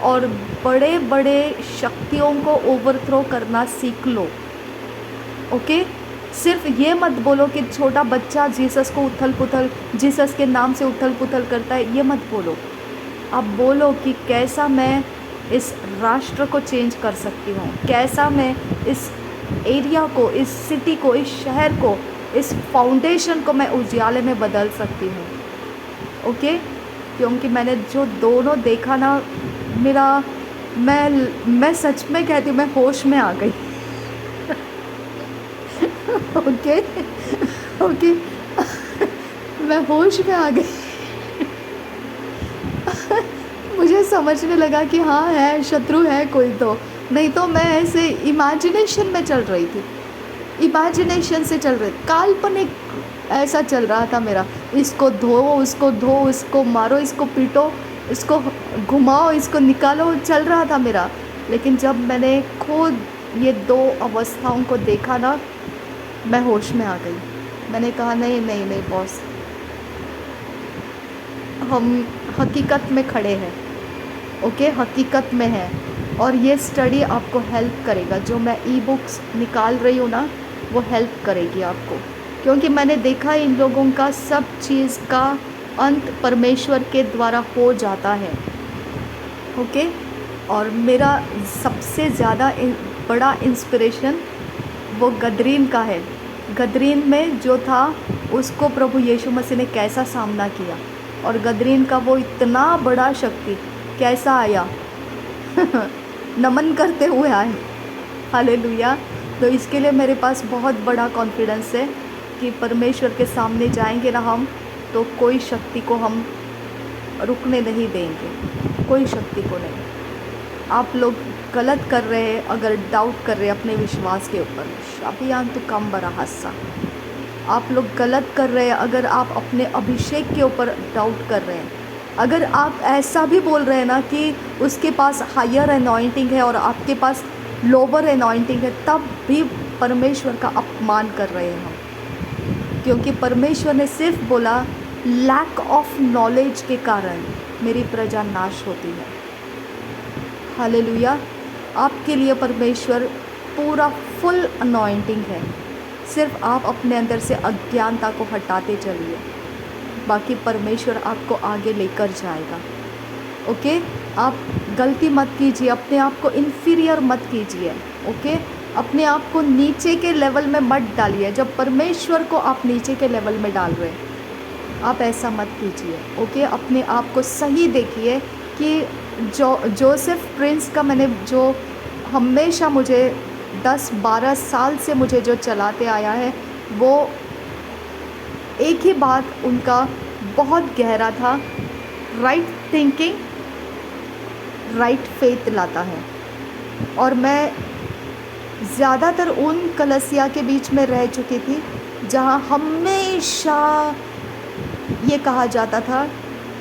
और बड़े बड़े शक्तियों को ओवरथ्रो करना सीख लो। ओके, सिर्फ ये मत बोलो कि छोटा बच्चा जीसस को उथल पुथल, जीसस के नाम से उथल पुथल करता है, ये मत बोलो। अब बोलो कि कैसा मैं इस राष्ट्र को चेंज कर सकती हूँ, कैसा मैं इस एरिया को, इस सिटी को, इस शहर को, इस फाउंडेशन को मैं उजियाले में बदल सकती हूँ। ओके, क्योंकि मैंने जो दोनों देखा ना, मैं सच में कहती हूँ, मैं होश में आ गई। ओके ओके, मैं होश में आ गई। मुझे समझने लगा कि हाँ है, शत्रु है कोई, तो नहीं तो मैं ऐसे इमेजिनेशन में चल रही थी, इमेजिनेशन से चल रही, काल्पनिक ऐसा चल रहा था मेरा। इसको धो, उसको धो, इसको मारो, इसको पीटो, इसको घुमाओ, इसको निकालो, चल रहा था मेरा। लेकिन जब मैंने खुद ये दो अवस्थाओं को देखा ना, मैं होश में आ गई। मैंने कहा नहीं नहीं नहीं बॉस, हम हकीकत में खड़े हैं। ओके, हकीकत में है। और ये स्टडी आपको हेल्प करेगा, जो मैं ई बुक्स निकाल रही हूँ ना, वो हेल्प करेगी आपको, क्योंकि मैंने देखा इन लोगों का सब चीज़ का अंत परमेश्वर के द्वारा हो जाता है। ओके, और मेरा सबसे ज़्यादा बड़ा इंस्पिरेशन वो गदरीन का है। गदरीन में जो था उसको प्रभु यीशु मसीह ने कैसा सामना किया, और गदरीन का वो इतना बड़ा शक्ति कैसा आया। नमन करते हुए आए। हालेलुया। तो इसके लिए मेरे पास बहुत बड़ा कॉन्फिडेंस है कि परमेश्वर के सामने जाएंगे ना हम, तो कोई शक्ति को हम रुकने नहीं देंगे, कोई शक्ति को नहीं। आप लोग गलत कर रहे हैं अगर डाउट कर रहे हैं अपने विश्वास के ऊपर, शाबियान तो कम बड़ा हादसा। आप लोग गलत कर रहे हैं अगर आप अपने अभिषेक के ऊपर डाउट कर रहे हैं। अगर आप ऐसा भी बोल रहे हैं ना कि उसके पास हायर एनॉइंटिंग है और आपके पास लोअर एनॉइंटिंग है, तब भी परमेश्वर का अपमान कर रहे हैं हम। क्योंकि परमेश्वर ने सिर्फ बोला लैक ऑफ नॉलेज के कारण मेरी प्रजा नाश होती है। हालेलुया। आपके लिए परमेश्वर पूरा फुल अनॉइंटिंग है, सिर्फ आप अपने अंदर से अज्ञानता को हटाते चलिए, बाकी परमेश्वर आपको आगे लेकर जाएगा। ओके, आप गलती मत कीजिए, अपने आप को इन्फीरियर मत कीजिए। ओके, अपने आप को नीचे के लेवल में मत डालिए। जब परमेश्वर को आप नीचे के लेवल में डाल रहे हैं, आप ऐसा मत कीजिए। ओके, अपने आप को सही देखिए कि जोसेफ प्रिंस का मैंने जो हमेशा मुझे 10-12 साल से मुझे जो चलाते आया है, वो एक ही बात उनका बहुत गहरा था, राइट थिंकिंग राइट फेथ लाता है। और मैं ज़्यादातर उन कलीसिया के बीच में रह चुकी थी जहाँ हमेशा ये कहा जाता था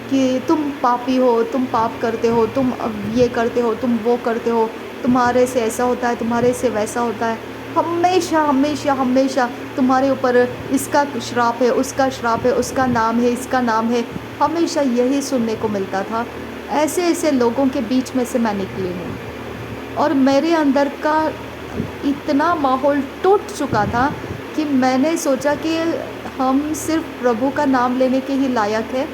कि तुम पापी हो, तुम पाप करते हो, तुम अब ये करते हो, तुम वो करते हो, तुम्हारे से ऐसा होता है, तुम्हारे से वैसा होता है। हमेशा हमेशा हमेशा तुम्हारे ऊपर इसका श्राप है, उसका श्राप है, उसका नाम है, इसका नाम है। हमेशा यही सुनने को मिलता था। ऐसे ऐसे लोगों के बीच में से मैं निकली हूँ और मेरे अंदर का इतना माहौल टूट चुका था कि मैंने सोचा कि हम सिर्फ प्रभु का नाम लेने के ही लायक है,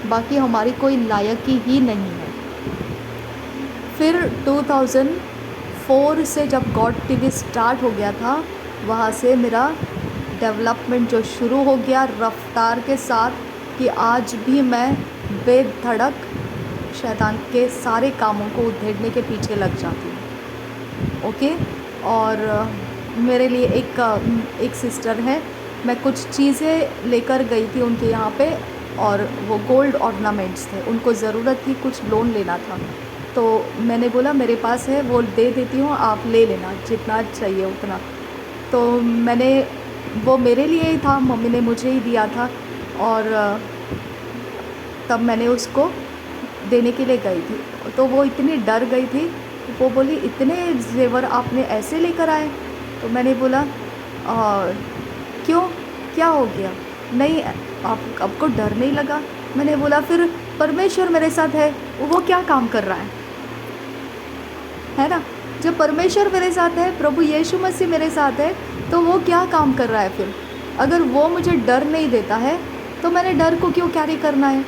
बाकी हमारी कोई लायकी ही नहीं है। फिर 2004 से जब गॉड टीवी स्टार्ट हो गया था, वहाँ से मेरा डेवलपमेंट जो शुरू हो गया रफ्तार के साथ, कि आज भी मैं बेधड़क शैतान के सारे कामों को उधेड़ने के पीछे लग जाती हूँ। ओके। और मेरे लिए एक सिस्टर है, मैं कुछ चीज़ें लेकर गई थी उनके यहाँ पे, और वो गोल्ड ऑर्नामेंट्स थे, उनको ज़रूरत थी, कुछ लोन लेना था। तो मैंने बोला मेरे पास है, वो दे देती हूँ, आप ले लेना जितना चाहिए उतना। तो वो मेरे लिए ही था, मम्मी ने मुझे ही दिया था। और तब मैंने उसको देने के लिए गई थी, तो वो इतनी डर गई थी। वो बोली इतने जेवर आपने ऐसे लेकर आए? तो मैंने बोला क्यों, क्या हो गया? नहीं, आपको डर नहीं लगा? मैंने बोला फिर परमेश्वर मेरे साथ है, वो क्या काम कर रहा है ना? जब परमेश्वर मेरे साथ है, प्रभु यीशु मसीह मेरे साथ है, तो वो क्या काम कर रहा है फिर? अगर वो मुझे डर नहीं देता है तो मैंने डर को क्यों कैरी करना है?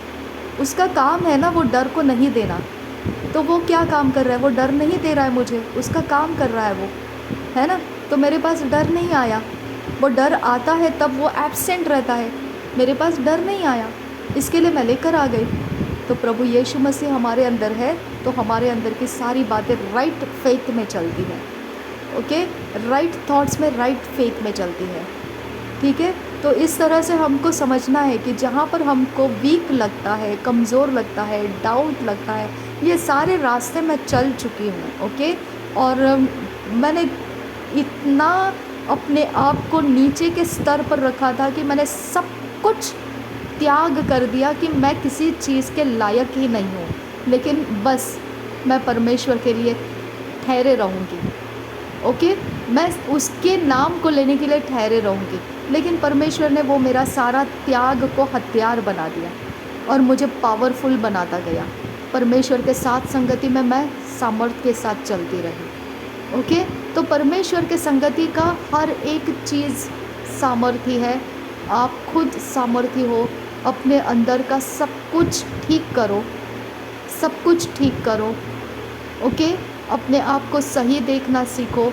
उसका काम है ना वो डर को नहीं देना। तो वो क्या काम कर रहा है? वो डर नहीं दे रहा है मुझे, उसका काम कर रहा है वो, है ना? तो मेरे पास डर नहीं आया। वो डर आता है तब वो एब्सेंट रहता है, मेरे पास डर नहीं आया, इसके लिए मैं लेकर आ गई। तो प्रभु यीशु मसीह हमारे अंदर है, तो हमारे अंदर की सारी बातें राइट फेथ में चलती हैं। ओके, राइट थॉट्स में, राइट फेथ में चलती है। ठीक है, तो इस तरह से हमको समझना है कि जहाँ पर हमको वीक लगता है, कमज़ोर लगता है, डाउट लगता है, ये सारे रास्ते मैं चल चुकी हूँ। ओके, और मैंने इतना अपने आप को नीचे के स्तर पर रखा था कि मैंने सब कुछ त्याग कर दिया कि मैं किसी चीज़ के लायक ही नहीं हूँ, लेकिन बस मैं परमेश्वर के लिए ठहरे रहूँगी। ओके, मैं उसके नाम को लेने के लिए ठहरे रहूँगी। लेकिन परमेश्वर ने वो मेरा सारा त्याग को हथियार बना दिया और मुझे पावरफुल बनाता गया। परमेश्वर के साथ संगति में मैं सामर्थ्य के साथ चलती रही। ओके, तो परमेश्वर के संगति का हर एक चीज़ सामर्थ्य है। आप खुद सामर्थ्य हो, अपने अंदर का सब कुछ ठीक करो, सब कुछ ठीक करो। ओके, अपने आप को सही देखना सीखो।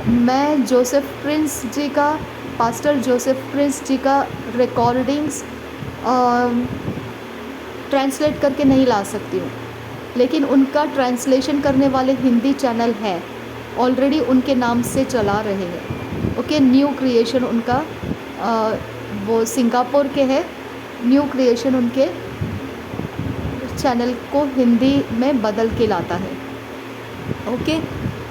मैं जोसेफ प्रिंस जी का, पास्टर जोसेफ प्रिंस जी का रिकॉर्डिंग्स ट्रांसलेट करके नहीं ला सकती हूँ, लेकिन उनका ट्रांसलेशन करने वाले हिंदी चैनल है, ऑलरेडी उनके नाम से चला रहे हैं। ओके, न्यू क्रिएशन उनका, वो सिंगापुर के है। न्यू क्रिएशन उनके चैनल को हिंदी में बदल के लाता है। ओके,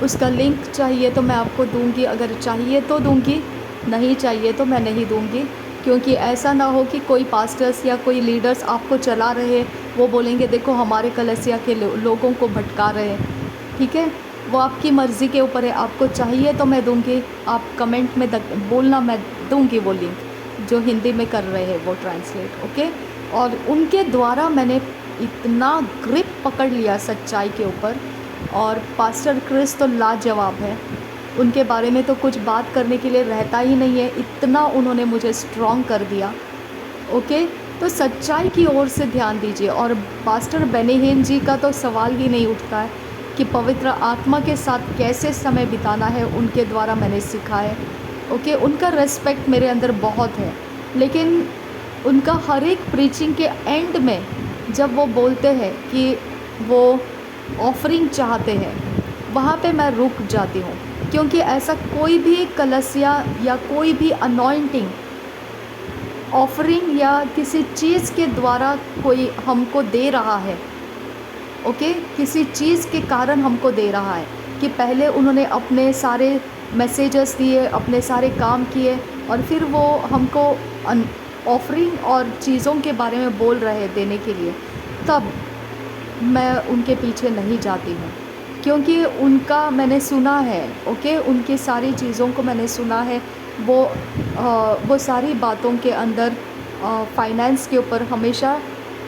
उसका लिंक चाहिए तो मैं आपको दूंगी, अगर चाहिए तो दूंगी, नहीं चाहिए तो मैं नहीं दूंगी। क्योंकि ऐसा ना हो कि कोई पास्टर्स या कोई लीडर्स आपको चला रहे, वो बोलेंगे देखो हमारे कलीसिया के लोगों को भटका रहे हैं। ठीक है, वो आपकी मर्ज़ी के ऊपर है, आपको चाहिए तो मैं दूंगी, आप कमेंट में बोलना, मैं दूंगी वो लिंक जो हिंदी में कर रहे हैं वो ट्रांसलेट। ओके, और उनके द्वारा मैंने इतना ग्रिप पकड़ लिया सच्चाई के ऊपर, और पास्टर क्रिस तो लाजवाब है, उनके बारे में तो कुछ बात करने के लिए रहता ही नहीं है, इतना उन्होंने मुझे स्ट्रॉन्ग कर दिया। ओके, तो सच्चाई की ओर से ध्यान दीजिए। और पास्टर बेनी हिन जी का तो सवाल ही नहीं उठता है कि पवित्र आत्मा के साथ कैसे समय बिताना है, उनके द्वारा मैंने सीखा है। ओके, उनका रेस्पेक्ट मेरे अंदर बहुत है, लेकिन उनका हर एक प्रीचिंग के एंड में जब वो बोलते हैं कि वो ऑफरिंग चाहते हैं, वहाँ पे मैं रुक जाती हूँ, क्योंकि ऐसा कोई भी कलसिया या कोई भी अनॉइंटिंग ऑफरिंग या किसी चीज़ के द्वारा कोई हमको दे रहा है, ओके, किसी चीज़ के कारण हमको दे रहा है कि पहले उन्होंने अपने सारे मैसेजेस दिए, अपने सारे काम किए, और फिर वो हमको ऑफरिंग और चीज़ों के बारे में बोल रहे देने के लिए, तब मैं उनके पीछे नहीं जाती हूँ, क्योंकि उनका मैंने सुना है, ओके, उनकी सारी चीज़ों को मैंने सुना है। वो सारी बातों के अंदर फाइनेंस के ऊपर हमेशा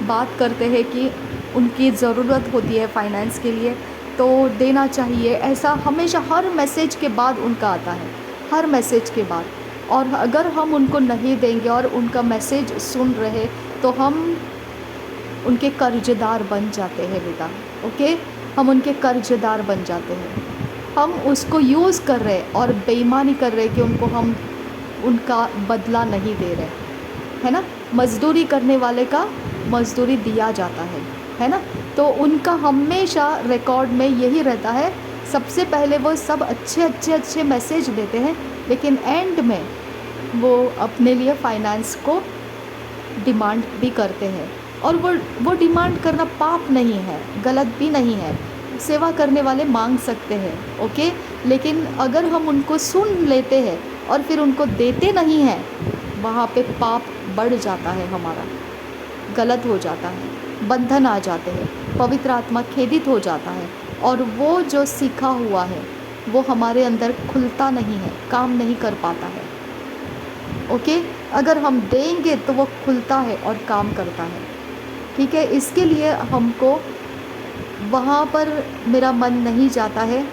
बात करते हैं कि उनकी ज़रूरत होती है फाइनेंस के लिए, तो देना चाहिए, ऐसा हमेशा हर मैसेज के बाद उनका आता है, हर मैसेज के बाद। और अगर हम उनको नहीं देंगे और उनका मैसेज सुन रहे, तो हम उनके कर्ज़दार बन जाते हैं बेटा, ओके, हम उनके कर्ज़दार बन जाते हैं। हम उसको यूज़ कर रहे और बेईमानी कर रहे कि उनको हम उनका बदला नहीं दे रहे, है ना। मज़दूरी करने वाले का मज़दूरी दिया जाता है ना। तो उनका हमेशा रिकॉर्ड में यही रहता है, सबसे पहले वो सब अच्छे मैसेज देते हैं, लेकिन एंड में वो अपने लिए फ़ाइनेंस को डिमांड भी करते हैं। और वो डिमांड करना पाप नहीं है, गलत भी नहीं है, सेवा करने वाले मांग सकते हैं, ओके। लेकिन अगर हम उनको सुन लेते हैं और फिर उनको देते नहीं हैं, वहाँ पे पाप बढ़ जाता है, हमारा गलत हो जाता है, बंधन आ जाते हैं, पवित्र आत्मा खेदित हो जाता है, और वो जो सीखा हुआ है वो हमारे अंदर खुलता नहीं है, काम नहीं कर पाता है, ओके। अगर हम देंगे तो वो खुलता है और काम करता है, ठीक है। इसके लिए हमको वहाँ पर मेरा मन नहीं जाता है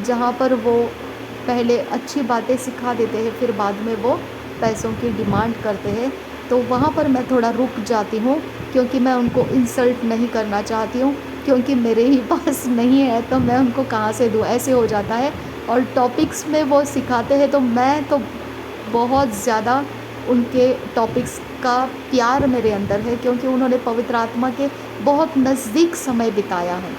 जहाँ पर वो पहले अच्छी बातें सिखा देते हैं, फिर बाद में वो पैसों की डिमांड करते हैं, तो वहाँ पर मैं थोड़ा रुक जाती हूँ, क्योंकि मैं उनको इंसल्ट नहीं करना चाहती हूँ, क्योंकि मेरे ही पास नहीं है तो मैं उनको कहाँ से दूँ, ऐसे हो जाता है। और टॉपिक्स में वो सिखाते हैं तो मैं तो बहुत ज़्यादा उनके टॉपिक्स का प्यार मेरे अंदर है, क्योंकि उन्होंने पवित्र आत्मा के बहुत नज़दीक समय बिताया है,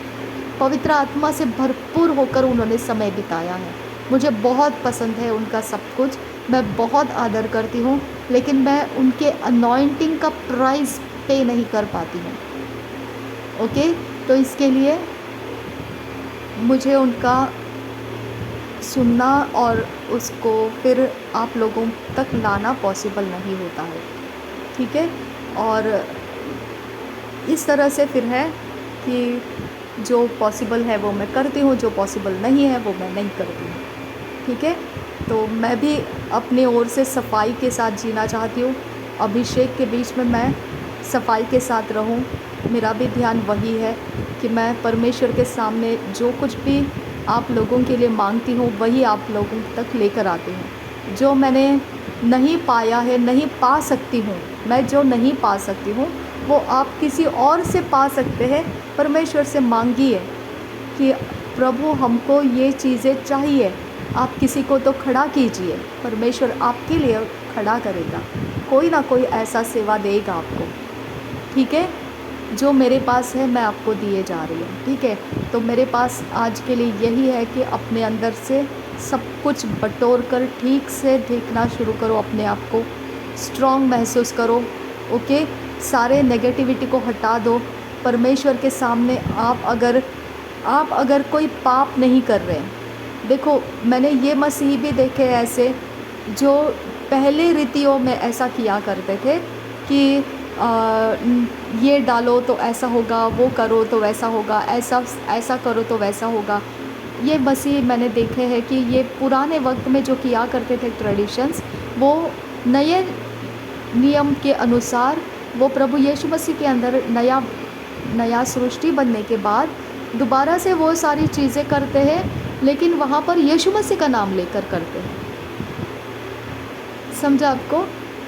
पवित्र आत्मा से भरपूर होकर उन्होंने समय बिताया है। मुझे बहुत पसंद है उनका सब कुछ, मैं बहुत आदर करती हूँ, लेकिन मैं उनके अनॉइंटिंग का प्राइस पे नहीं कर पाती हूँ, ओके। तो इसके लिए मुझे उनका सुनना और उसको फिर आप लोगों तक लाना पॉसिबल नहीं होता है, ठीक है। और इस तरह से फिर है कि जो पॉसिबल है वो मैं करती हूँ, जो पॉसिबल नहीं है वो मैं नहीं करती हूँ, ठीक है। तो मैं भी अपने ओर से सफाई के साथ जीना चाहती हूँ, अभिषेक के बीच में मैं सफाई के साथ रहूँ। मेरा भी ध्यान वही है कि मैं परमेश्वर के सामने जो कुछ भी आप लोगों के लिए मांगती हूँ वही आप लोगों तक लेकर आती हूँ। जो मैंने नहीं पाया है, नहीं पा सकती हूँ, मैं जो नहीं पा सकती हूँ वो आप किसी और से पा सकते हैं। परमेश्वर से मांगिए कि प्रभु हमको ये चीज़ें चाहिए, आप किसी को तो खड़ा कीजिए, परमेश्वर आपके लिए खड़ा करेगा, कोई ना कोई ऐसा सेवा देगा आपको, ठीक है। जो मेरे पास है मैं आपको दिए जा रही हूँ, ठीक है। तो मेरे पास आज के लिए यही है कि अपने अंदर से सब कुछ बटोर कर ठीक से देखना शुरू करो, अपने आप को स्ट्रॉन्ग महसूस करो, ओके। सारे नेगेटिविटी को हटा दो परमेश्वर के सामने। आप अगर कोई पाप नहीं कर रहे, देखो मैंने ये मसीह भी देखे ऐसे जो पहले रीतियों में ऐसा किया करते थे कि ये डालो तो ऐसा होगा, वो करो तो वैसा होगा, ऐसा करो तो वैसा होगा। ये मसीह मैंने देखे हैं कि ये पुराने वक्त में जो किया करते थे ट्रेडिशंस, वो नए नियम के अनुसार वो प्रभु यीशु मसीह के अंदर नया सृष्टि बनने के बाद दोबारा से वो सारी चीज़ें करते हैं, लेकिन वहाँ पर यीशु मसीह का नाम लेकर करते हैं। समझा आपको?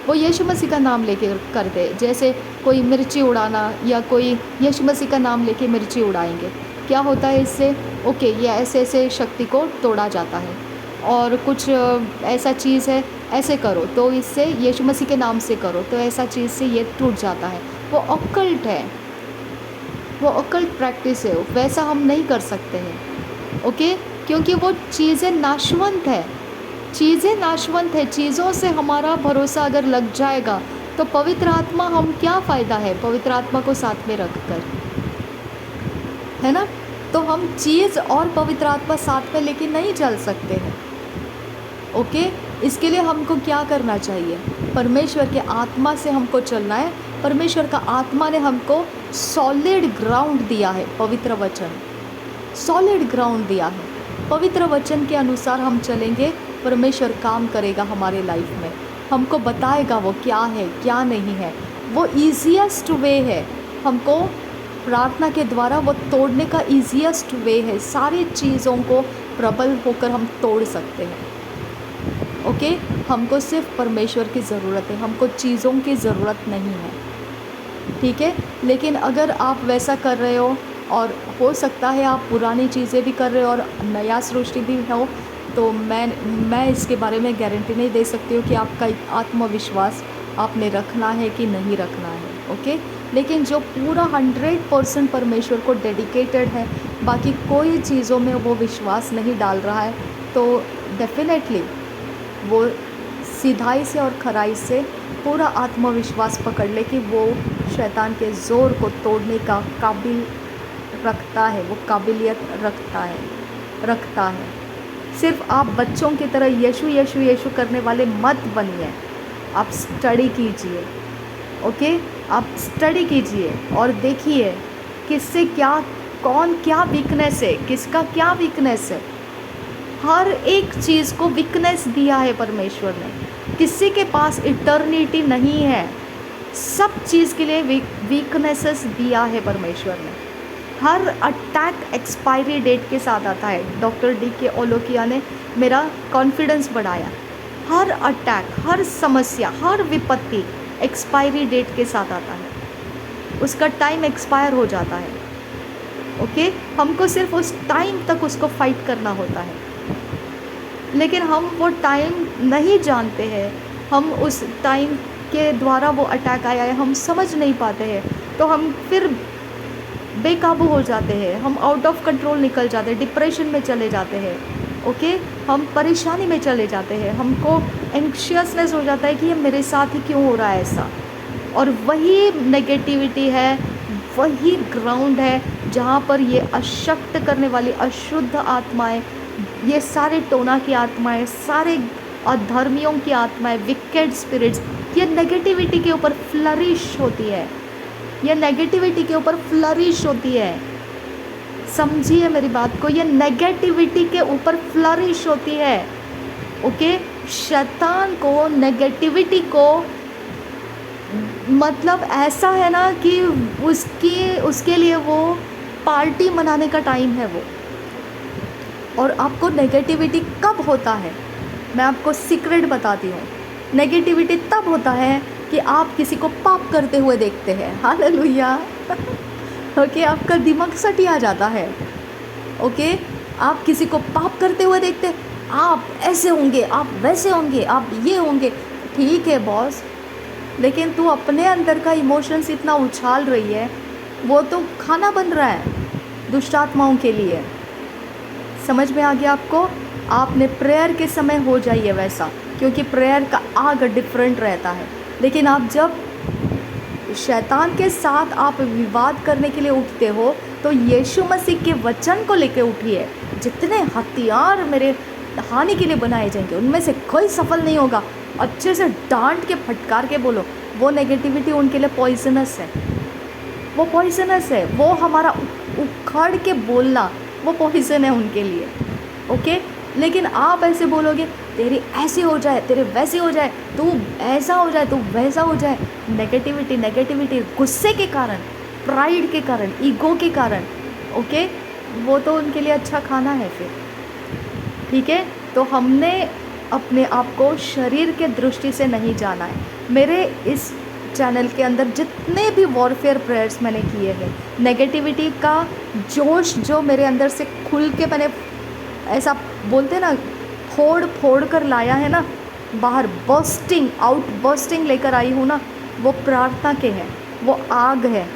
वो यीशु मसीह का नाम लेके करते हैं। जैसे कोई मिर्ची उड़ाना या कोई यीशु मसीह का नाम लेके मिर्ची उड़ाएंगे, क्या होता है इससे? ओके, ये ऐसे शक्ति को तोड़ा जाता है। और कुछ ऐसा चीज़ है, ऐसे करो तो इससे यीशु मसीह के नाम से करो तो ऐसा चीज़ से ये टूट जाता है। वो ऑकल्ट है, वो ऑकल्ट प्रैक्टिस है, वैसा हम नहीं कर सकते हैं, ओके, क्योंकि वो चीज़ें नाशवंत है, चीज़ें नाशवंत है। चीज़ों से हमारा भरोसा अगर लग जाएगा तो पवित्र आत्मा, हम क्या फ़ायदा है पवित्र आत्मा को साथ में रख कर, है ना। तो हम चीज़ और पवित्र आत्मा साथ में लेके नहीं चल सकते हैं। ओके, इसके लिए हमको क्या करना चाहिए, परमेश्वर के आत्मा से हमको चलना है। परमेश्वर का आत्मा ने हमको सॉलिड ग्राउंड दिया है, पवित्र वचन सॉलिड ग्राउंड दिया है। पवित्र वचन के अनुसार हम चलेंगे, परमेश्वर काम करेगा हमारे लाइफ में, हमको बताएगा वो क्या है क्या नहीं है। वो ईजीएस्ट वे है, हमको प्रार्थना के द्वारा वो तोड़ने का ईजीएस्ट वे है। सारी चीज़ों को प्रबल होकर हम तोड़ सकते हैं। ओके, हमको सिर्फ परमेश्वर की ज़रूरत है, हमको चीज़ों की ज़रूरत नहीं है, ठीक है। लेकिन अगर आप वैसा कर रहे हो, और हो सकता है आप पुरानी चीज़ें भी कर रहे हो और नया सृष्टि भी हो, तो मैं इसके बारे में गारंटी नहीं दे सकती हूँ कि आपका आत्मविश्वास आपने रखना है कि नहीं रखना है। ओके, लेकिन जो पूरा 100% परमेश्वर को डेडिकेटेड है, बाकी कोई चीज़ों में वो विश्वास नहीं डाल रहा है, तो डेफिनेटली वो सीधाई से और खराई से पूरा आत्मविश्वास पकड़ ले कि वो शैतान के ज़ोर को तोड़ने का काबिल रखता है, वो काबिलियत रखता है। सिर्फ आप बच्चों की तरह यीशु यीशु यीशु करने वाले मत बनिए, आप स्टडी कीजिए। ओके, आप स्टडी कीजिए और देखिए किससे कौन क्या वीकनेस है, किसका क्या वीकनेस है। हर एक चीज़ को वीकनेस दिया है परमेश्वर ने, किसी के पास इटर्निटी नहीं है, सब चीज़ के लिए वीकनेसेस दिया है परमेश्वर ने। हर अटैक एक्सपायरी डेट के साथ आता है। Doctor D.K. ओलोकिया ने मेरा कॉन्फिडेंस बढ़ाया। हर अटैक, हर समस्या, हर विपत्ति एक्सपायरी डेट के साथ आता है, उसका टाइम एक्सपायर हो जाता है। ओके, हमको सिर्फ उस टाइम तक उसको फाइट करना होता है, लेकिन हम वो टाइम नहीं जानते हैं। हम उस टाइम के द्वारा वो अटैक आया है हम समझ नहीं पाते हैं, तो हम फिर बेकाबू हो जाते हैं, हम आउट ऑफ कंट्रोल निकल जाते हैं, डिप्रेशन में चले जाते हैं। ओके, हम परेशानी में चले जाते हैं, हमको एंग्शियसनेस हो जाता है कि ये मेरे साथ ही क्यों हो रहा है ऐसा। और वही नेगेटिविटी है, वही ग्राउंड है जहाँ पर ये अशक्त करने वाली अशुद्ध आत्माएं, ये सारे टोना की आत्माएं, सारे अधर्मियों की आत्माएं, विकेड स्पिरिट्स, ये नेगेटिविटी के ऊपर फ्लरिश होती है, ये नेगेटिविटी के ऊपर फ्लरिश होती है। समझिए मेरी बात को, ये नेगेटिविटी के ऊपर फ्लरिश होती है। ओके, शैतान को नेगेटिविटी को मतलब ऐसा है ना कि उसके लिए वो पार्टी मनाने का टाइम है वो। और आपको नेगेटिविटी कब होता है, मैं आपको सीक्रेट बताती हूँ। नेगेटिविटी तब होता है कि आप किसी को पाप करते हुए देखते हैं। हालेलुया। ओके, आपका दिमाग सटिया जाता है। ओके, आप किसी को पाप करते हुए देखते, आप ऐसे होंगे, आप वैसे होंगे, आप ये होंगे। ठीक है बॉस, लेकिन तू अपने अंदर का इमोशंस इतना उछाल रही है, वो तो खाना बन रहा है दुष्ट आत्माओं के लिए। समझ में आ गया आपको? आपने प्रेयर के समय हो जाइए वैसा, क्योंकि प्रेयर का आग डिफरेंट रहता है। लेकिन आप जब शैतान के साथ आप विवाद करने के लिए उठते हो, तो यीशु मसीह के वचन को लेके उठिए। जितने हथियार मेरे हानि के लिए बनाए जाएंगे, उनमें से कोई सफल नहीं होगा। अच्छे से डांट के फटकार के बोलो। वो नेगेटिविटी उनके लिए पॉइजनस है, वो पॉइजनस है। वो हमारा उखाड़ के बोलना, वो पॉइजन है उनके लिए। ओके, लेकिन आप ऐसे बोलोगे, तेरी ऐसी हो जाए, तेरे वैसे हो जाए, तू ऐसा हो जाए, तू वैसा हो जाए। नेगेटिविटी गुस्से के कारण, प्राइड के कारण, ईगो के कारण। ओके, वो तो उनके लिए अच्छा खाना है फिर। ठीक है, तो हमने अपने आप को शरीर के दृष्टि से नहीं जाना है। मेरे इस चैनल के अंदर जितने भी वॉरफेयर प्रेयर्स मैंने किए हैं, नेगेटिविटी का जोश जो मेरे अंदर से खुल के मैंने ऐसा बोलते ना फोड़ कर लाया है ना, बाहर बर्स्टिंग लेकर आई हूँ ना, वो प्रार्थना के है, वो आग है।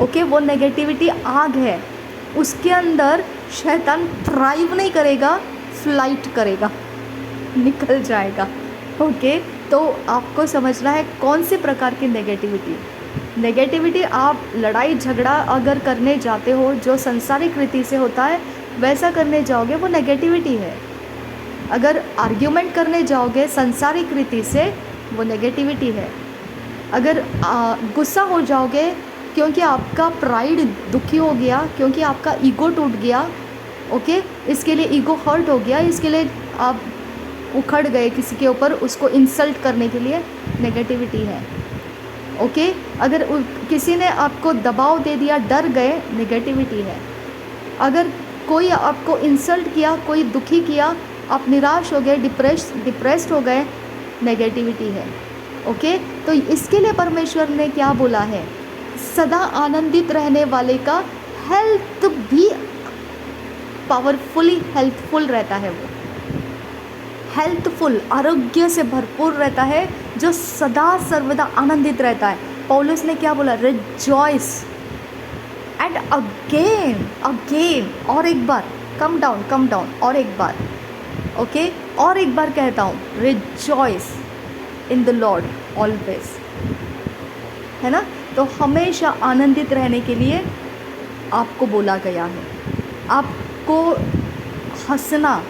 ओके, वो नेगेटिविटी आग है, उसके अंदर शैतान थ्राइव नहीं करेगा, फ्लाइट करेगा, निकल जाएगा। ओके, तो आपको समझना है कौन से प्रकार की नेगेटिविटी। आप लड़ाई झगड़ा अगर करने जाते हो जो संसारिक रीति से होता है वैसा करने जाओगे, वो नेगेटिविटी है। अगर आर्ग्यूमेंट करने जाओगे संसारिक रीति से, वो नेगेटिविटी है। अगर गुस्सा हो जाओगे क्योंकि आपका प्राइड दुखी हो गया, क्योंकि आपका ईगो टूट गया, ओके, इसके लिए ईगो हर्ट हो गया, इसके लिए आप उखड़ गए किसी के ऊपर उसको इंसल्ट करने के लिए, नेगेटिविटी है। ओके, अगर किसी ने आपको दबाव दे दिया, डर गए, नेगेटिविटी है। अगर कोई आपको इंसल्ट किया, कोई दुखी किया, आप निराश हो गए, डिप्रेस्ड हो गए, नेगेटिविटी है। ओके, तो इसके लिए परमेश्वर ने क्या बोला है, सदा आनंदित रहने वाले का हेल्थ भी पावरफुली हेल्थफुल रहता है। वो हेल्थफुल, आरोग्य से भरपूर रहता है, जो सदा सर्वदा आनंदित रहता है। पौलुस ने क्या बोला, रिजॉइस। एंड अगेन और एक बार, कम डाउन और एक बार, ओके, और एक बार कहता हूँ, rejoice in the Lord always, है ना। तो हमेशा आनंदित रहने के लिए आपको बोला गया है। आपको हंसना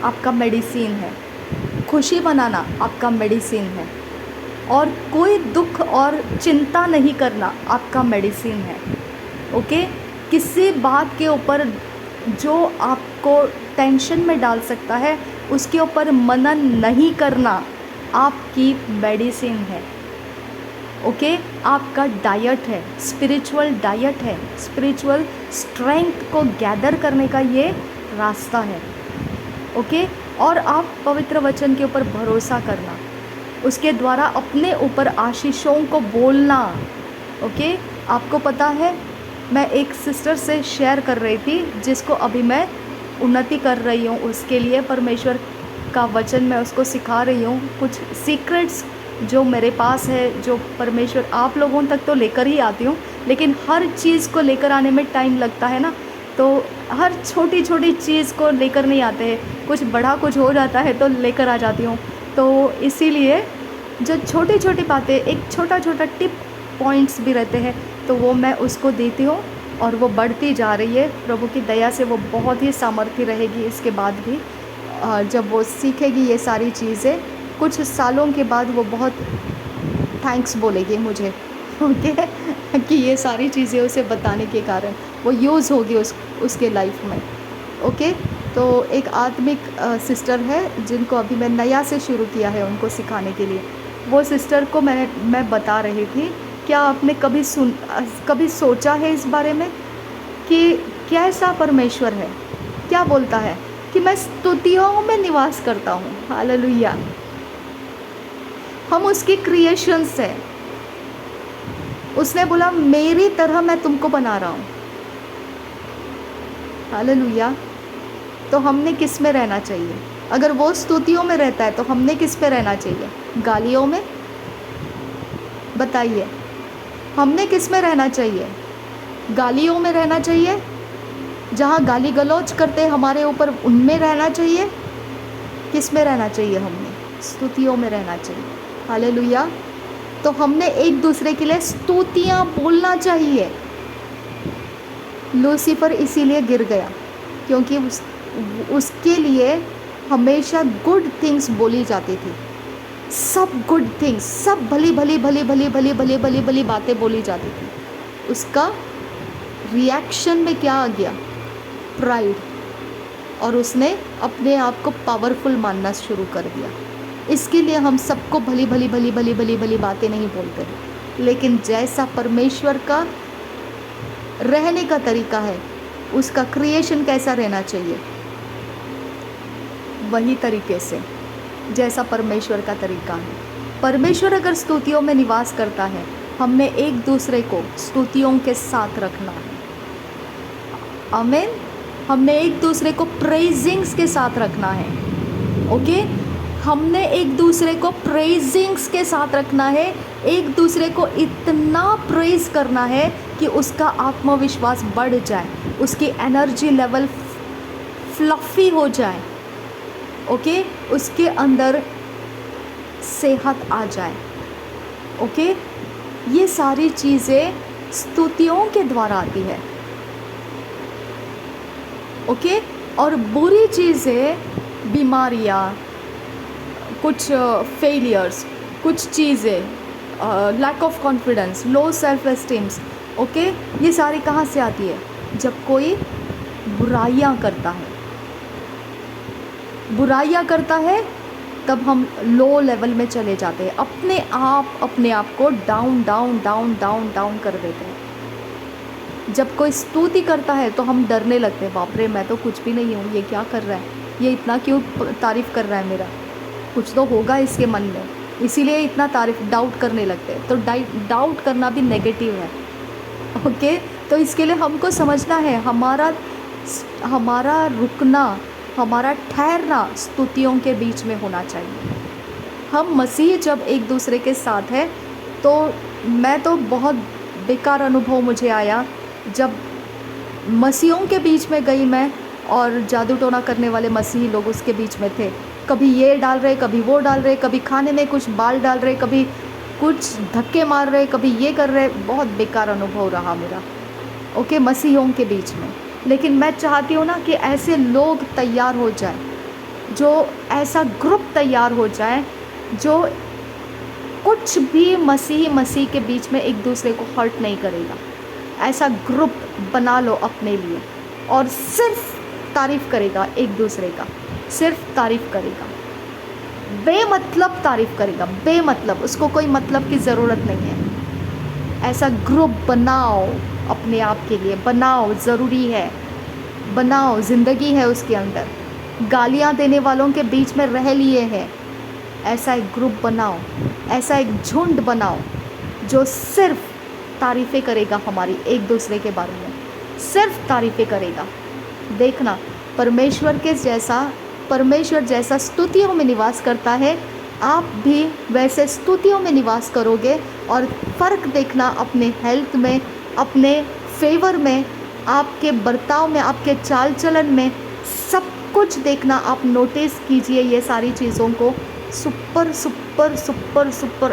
आपका मेडिसिन है, खुशी मनाना आपका मेडिसिन है, और कोई दुख और चिंता नहीं करना आपका मेडिसिन है। ओके, किसी बात के ऊपर जो आपको टेंशन में डाल सकता है उसके ऊपर मनन नहीं करना आपकी मेडिसिन है। ओके, आपका डाइट है, स्पिरिचुअल डाइट है, स्पिरिचुअल स्ट्रेंथ को गैदर करने का ये रास्ता है। ओके, और आप पवित्र वचन के ऊपर भरोसा करना, उसके द्वारा अपने ऊपर आशीषों को बोलना। ओके, आपको पता है, मैं एक सिस्टर से शेयर कर रही थी जिसको अभी मैं उन्नति कर रही हूँ, उसके लिए परमेश्वर का वचन मैं उसको सिखा रही हूँ। कुछ सीक्रेट्स जो मेरे पास है, जो परमेश्वर आप लोगों तक तो लेकर ही आती हूँ, लेकिन हर चीज़ को लेकर आने में टाइम लगता है ना, तो हर छोटी छोटी चीज़ को लेकर नहीं आते हैं, कुछ बड़ा कुछ हो जाता है तो लेकर आ जाती हूँ। तो इसीलिए जो छोटी छोटी बातें, एक छोटा छोटा टिप पॉइंट्स भी रहते हैं, तो वो मैं उसको देती हूँ और वो बढ़ती जा रही है। प्रभु की दया से वो बहुत ही सामर्थ्य रहेगी इसके बाद भी, जब वो सीखेगी ये सारी चीज़ें, कुछ सालों के बाद वो बहुत थैंक्स बोलेगी मुझे, ओके, कि ये सारी चीज़ें उसे बताने के कारण वो यूज़ होगी उसके लाइफ में। ओके, तो एक आत्मिक सिस्टर है जिनको अभी मैं नया से शुरू किया है उनको सिखाने के लिए। वो सिस्टर को मैं बता रही थी, क्या आपने कभी सोचा है इस बारे में कि कैसा परमेश्वर है, क्या बोलता है कि मैं स्तुतियों में निवास करता हूँ। हालेलुया, हम उसकी क्रिएशंस हैं। उसने बोला मेरी तरह मैं तुमको बना रहा हूँ। हालेलुया, तो हमने किस में रहना चाहिए? अगर वो स्तुतियों में रहता है तो हमने किस पे रहना चाहिए? गालियों में? बताइए, हमने किस में रहना चाहिए? गालियों में रहना चाहिए, जहाँ गाली गलौज करते हमारे ऊपर, उनमें रहना चाहिए? किस में रहना चाहिए? हमने स्तुतियों में रहना चाहिए। हालेलुया, तो हमने एक दूसरे के लिए स्तुतियाँ बोलना चाहिए। लूसीफर इसीलिए गिर गया क्योंकि उसके लिए हमेशा गुड थिंग्स बोली जाती थी, सब गुड थिंग्स, सब भली भली भली भली भली भली भली भली बातें बोली जाती थी। उसका रिएक्शन में क्या आ गया? प्राइड, और उसने अपने आप को पावरफुल मानना शुरू कर दिया। इसके लिए हम सबको भली भली भली भली भली भली बातें नहीं बोलते, लेकिन जैसा परमेश्वर का रहने का तरीका है, उसका क्रिएशन कैसा रहना चाहिए, वही तरीके से जैसा परमेश्वर का तरीका है। परमेश्वर अगर स्तुतियों में निवास करता है, हमने एक दूसरे को स्तुतियों के साथ रखना है। आमीन, हमने एक दूसरे को प्रेजिंग्स के साथ रखना है। ओके, हमने एक दूसरे को प्रेजिंग्स के साथ रखना है, एक दूसरे को इतना प्रेज़ करना है कि उसका आत्मविश्वास बढ़ जाए, उसकी एनर्जी लेवल फ्लफ़ी हो जाए, ओके, उसके अंदर सेहत आ जाए, ओके। ये सारी चीज़ें स्तुतियों के द्वारा आती है, ओके। और बुरी चीज़ें, बीमारियाँ, कुछ फेलियर्स, कुछ चीज़ें, lack of confidence, low self esteems, okay, ये सारी कहाँ से आती है? जब कोई बुराइयाँ करता है, बुराइयाँ करता है, तब हम लो लेवल में चले जाते हैं, अपने आप को down down down down down कर देते हैं। जब कोई स्तुति करता है तो हम डरने लगते हैं, बाप रे मैं तो कुछ भी नहीं हूँ, ये क्या कर रहा है, ये इतना क्यों तारीफ़ कर रहा है मेरा, कुछ तो होगा इसके मन में, इसीलिए इतना तारीफ़, डाउट करने लगते हैं। तो डाउट करना भी नेगेटिव है, ओके। तो इसके लिए हमको समझना है, हमारा रुकना, हमारा ठहरना स्तुतियों के बीच में होना चाहिए। हम मसीह जब एक दूसरे के साथ हैं, तो मैं तो बहुत बेकार अनुभव मुझे आया जब मसीहों के बीच में गई मैं, और जादू टोना करने वाले मसीही लोग उसके बीच में थे। कभी ये डाल रहे, कभी वो डाल रहे, कभी खाने में कुछ बाल डाल रहे, कभी कुछ धक्के मार रहे, कभी ये कर रहे। बहुत बेकार अनुभव रहा मेरा, ओके, मसीहों के बीच में। लेकिन मैं चाहती हूँ ना कि ऐसे लोग तैयार हो जाए, जो ऐसा ग्रुप तैयार हो जाए जो कुछ भी मसीह के बीच में एक दूसरे को हर्ट नहीं करेगा। ऐसा ग्रुप बना लो अपने लिए, और सिर्फ तारीफ़ करेगा एक दूसरे का, सिर्फ तारीफ़ करेगा, बेमतलब तारीफ़ करेगा, बेमतलब, उसको कोई मतलब की ज़रूरत नहीं है। ऐसा ग्रुप बनाओ, अपने आप के लिए बनाओ, ज़रूरी है, बनाओ, ज़िंदगी है उसके अंदर। गालियाँ देने वालों के बीच में रह लिए हैं, ऐसा एक ग्रुप बनाओ, ऐसा एक झुंड बनाओ जो सिर्फ तारीफ़ें करेगा हमारी, एक दूसरे के बारे में सिर्फ तारीफ़ें करेगा। देखना, परमेश्वर जैसा स्तुतियों में निवास करता है, आप भी वैसे स्तुतियों में निवास करोगे, और फ़र्क देखना अपने हेल्थ में, अपने फेवर में, आपके बर्ताव में, आपके चाल चलन में, सब कुछ देखना। आप नोटिस कीजिए ये सारी चीज़ों को। Super super super super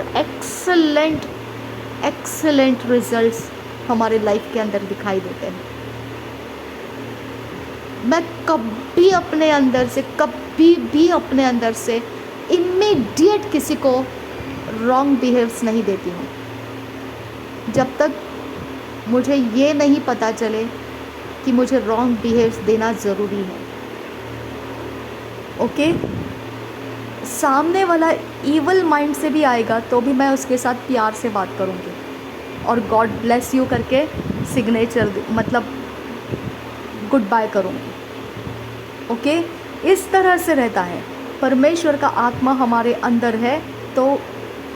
excellent results हमारे लाइफ के अंदर दिखाई देते हैं। मैं कभी भी अपने अंदर से इमीडिएट किसी को रॉन्ग बिहेव्स नहीं देती हूँ, जब तक मुझे ये नहीं पता चले कि मुझे रॉन्ग बिहेव्स देना ज़रूरी है, ओके। सामने वाला ईवल माइंड से भी आएगा तो भी मैं उसके साथ प्यार से बात करूँगी, और गॉड ब्लेस यू करके सिग्नेचर मतलब गुड बाय करूँगी, ओके। इस तरह से रहता है। परमेश्वर का आत्मा हमारे अंदर है तो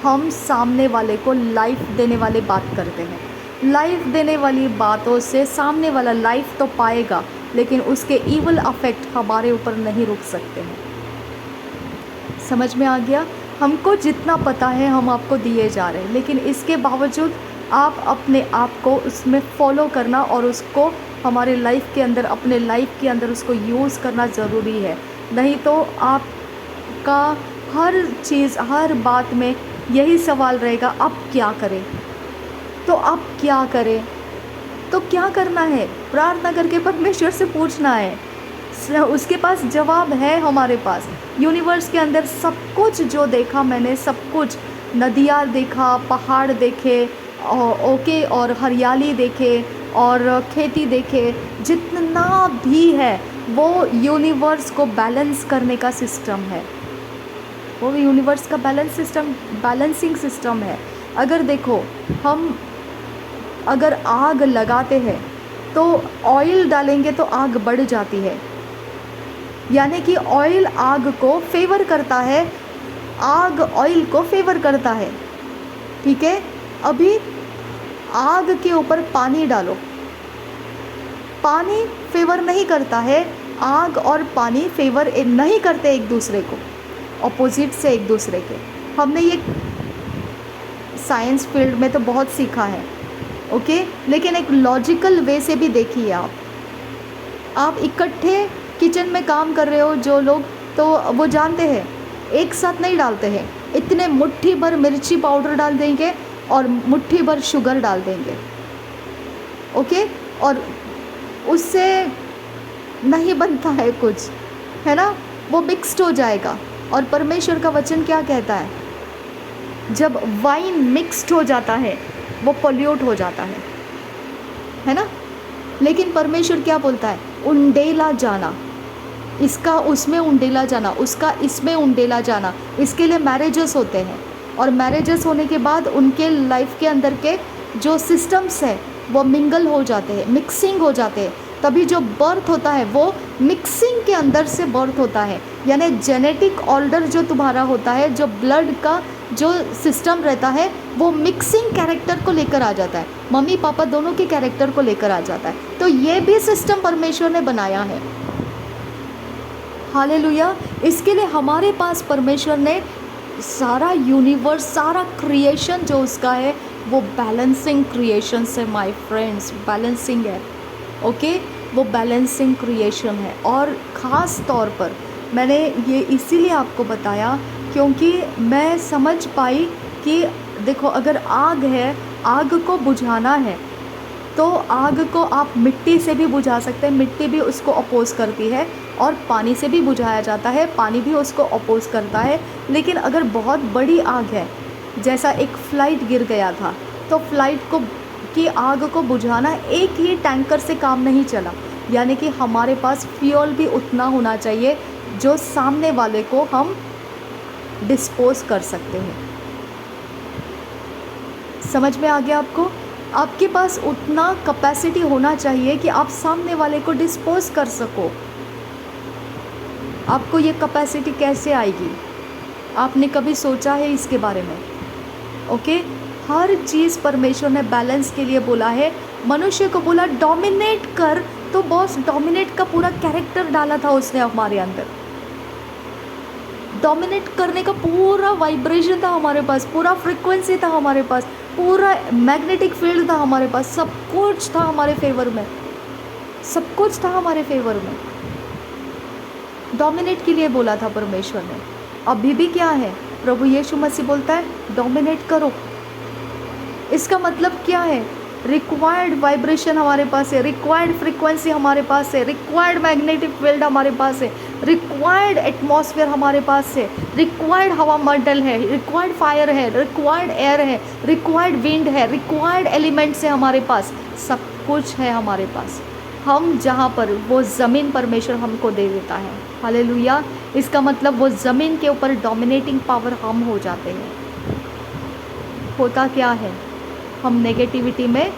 हम सामने वाले को लाइफ देने वाली बात करते हैं। लाइफ देने वाली बातों से सामने वाला लाइफ तो पाएगा, लेकिन उसके ईवल अफेक्ट हमारे ऊपर नहीं रुक सकते हैं। समझ में आ गया? हमको जितना पता है हम आपको दिए जा रहे हैं, लेकिन इसके बावजूद आप अपने आप को उसमें फॉलो करना और उसको हमारे लाइफ के अंदर, अपने लाइफ के अंदर उसको यूज़ करना ज़रूरी है। नहीं तो आपका हर चीज़, हर बात में यही सवाल रहेगा, अब क्या करें? तो अब क्या करें? तो क्या करना है? प्रार्थना करके परमेश्वर से पूछना है, उसके पास जवाब है। हमारे पास यूनिवर्स के अंदर सब कुछ जो देखा मैंने, सब कुछ, नदियाँ देखा, पहाड़ देखे, ओके, और हरियाली देखे, और खेती देखे, जितना भी है वो यूनिवर्स को बैलेंस करने का सिस्टम है। वो यूनिवर्स का बैलेंसिंग सिस्टम है। अगर देखो, हम अगर आग लगाते हैं तो ऑयल डालेंगे तो आग बढ़ जाती है, यानी कि ऑयल आग को फेवर करता है, आग ऑयल को फेवर करता है, ठीक है। अभी आग के ऊपर पानी डालो, पानी फेवर नहीं करता है, आग और पानी फेवर नहीं करते एक दूसरे को, ऑपोजिट से एक दूसरे के। हमने ये साइंस फील्ड में तो बहुत सीखा है, ओके, लेकिन एक लॉजिकल वे से भी देखिए आप इकट्ठे किचन में काम कर रहे हो जो लोग, तो वो जानते हैं एक साथ नहीं डालते हैं, इतने मुट्ठी भर मिर्ची पाउडर डाल देंगे और मुट्ठी भर शुगर डाल देंगे, ओके, और उससे नहीं बनता है कुछ, है ना, वो मिक्स्ड हो जाएगा। और परमेश्वर का वचन क्या कहता है, जब वाइन मिक्स्ड हो जाता है वो पोल्यूट हो जाता है ना। लेकिन परमेश्वर क्या बोलता है, उंडेला जाना, इसका उसमें उंडेला जाना, उसका इसमें उंडेला जाना। इसके लिए मैरिजेस होते हैं, और मैरिजेस होने के बाद उनके लाइफ के अंदर के जो सिस्टम्स है वो मिंगल हो जाते हैं, मिक्सिंग हो जाते हैं, तभी जो बर्थ होता है वो मिक्सिंग के अंदर से बर्थ होता है। यानी जेनेटिक ऑर्डर जो तुम्हारा होता है, जो ब्लड का जो सिस्टम रहता है वो मिक्सिंग कैरेक्टर को लेकर आ जाता है, मम्मी पापा दोनों के कैरेक्टर को लेकर आ जाता है। तो ये भी सिस्टम परमेश्वर ने बनाया है, हालेलुया। इसके लिए हमारे पास परमेश्वर ने सारा यूनिवर्स, सारा क्रिएशन जो उसका है वो बैलेंसिंग क्रिएशन है माय फ्रेंड्स, बैलेंसिंग है, ओके, वो बैलेंसिंग क्रिएशन है। और ख़ास तौर पर मैंने ये इसीलिए आपको बताया क्योंकि मैं समझ पाई कि देखो, अगर आग है, आग को बुझाना है तो आग को आप मिट्टी से भी बुझा सकते हैं, मिट्टी भी उसको अपोज करती है, और पानी से भी बुझाया जाता है, पानी भी उसको अपोज करता है। लेकिन अगर बहुत बड़ी आग है, जैसा एक फ़्लाइट गिर गया था, तो फ्लाइट को की आग को बुझाना एक ही टैंकर से काम नहीं चला, यानी कि हमारे पास फ्यूल भी उतना होना चाहिए जो सामने वाले को हम डिस्पोज कर सकते हैं। समझ में आ गया आपको? आपके पास उतना कैपेसिटी होना चाहिए कि आप सामने वाले को डिस्पोज कर सको। आपको ये कैपेसिटी कैसे आएगी? आपने कभी सोचा है इसके बारे में? ओके, हर चीज़ परमेश्वर ने बैलेंस के लिए बोला है। मनुष्य को बोला डोमिनेट कर, तो बॉस डोमिनेट का पूरा कैरेक्टर डाला था उसने हमारे अंदर। डोमिनेट करने का पूरा वाइब्रेशन था हमारे पास, पूरा फ्रीक्वेंसी था हमारे पास, पूरा मैग्नेटिक फील्ड था हमारे पास, सब कुछ था हमारे फेवर में, सब कुछ था हमारे फेवर में। डोमिनेट के लिए बोला था परमेश्वर ने। अभी भी क्या है, प्रभु यीशु मसीह बोलता है डोमिनेट करो। इसका मतलब क्या है? रिक्वायर्ड वाइब्रेशन हमारे पास है, रिक्वायर्ड फ्रीक्वेंसी हमारे पास है, रिक्वायर्ड मैग्नेटिक फील्ड हमारे पास है, रिक्वायर्ड एटमॉस्फेयर हमारे पास है, रिक्वायर्ड हवा मंडल है, रिक्वायर्ड फायर है, रिक्वायर्ड एयर है, रिक्वायर्ड विंड है, रिक्वायर्ड एलिमेंट्स है हमारे पास, सब कुछ है हमारे पास। हम जहाँ पर, वो ज़मीन परमेश्वर हमको दे देता है। हालेलुया। इसका मतलब वो ज़मीन के ऊपर डोमिनेटिंग पावर हम हो जाते हैं। होता क्या है, हम नेगेटिविटी में,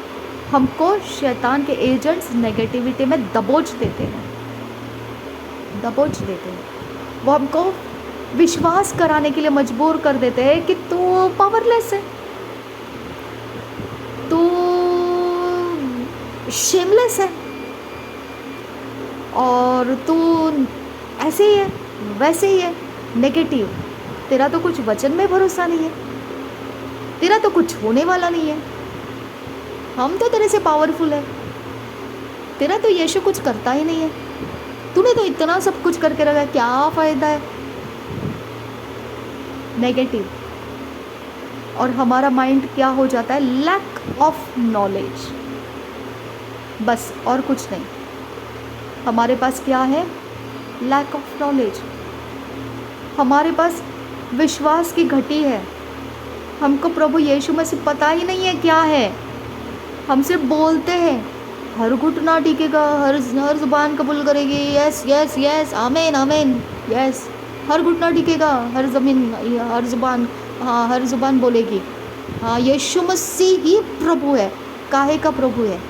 हमको शैतान के एजेंट्स नेगेटिविटी में दबोच देते हैं, दबोच देते हैं। वो हमको विश्वास कराने के लिए मजबूर कर देते हैं कि तू पावरलेस है, तू शेमलेस है, और तू ऐसे ही है, वैसे ही है, नेगेटिव। तेरा तो कुछ वचन में भरोसा नहीं है, तेरा तो कुछ होने वाला नहीं है, हम तो तेरे से पावरफुल है, तेरा तो यीशु कुछ करता ही नहीं है, तूने तो इतना सब कुछ करके रखा है, क्या फ़ायदा है। नेगेटिव। और हमारा माइंड क्या हो जाता है? लैक ऑफ नॉलेज, बस और कुछ नहीं। हमारे पास क्या है? Lack of knowledge. हमारे पास विश्वास की घटी है। हमको प्रभु यीशु मसीह पता ही नहीं है क्या है। हम सिर्फ बोलते हैं, हर घुटना टिकेगा, हर जुबान कबूल करेगी, यस यस यस, आमीन आमीन, यस, हर घुटना टिकेगा, हर जुबान, हाँ, हर जुबान बोलेगी, हाँ, यीशु मसीह ही प्रभु है। काहे का प्रभु है?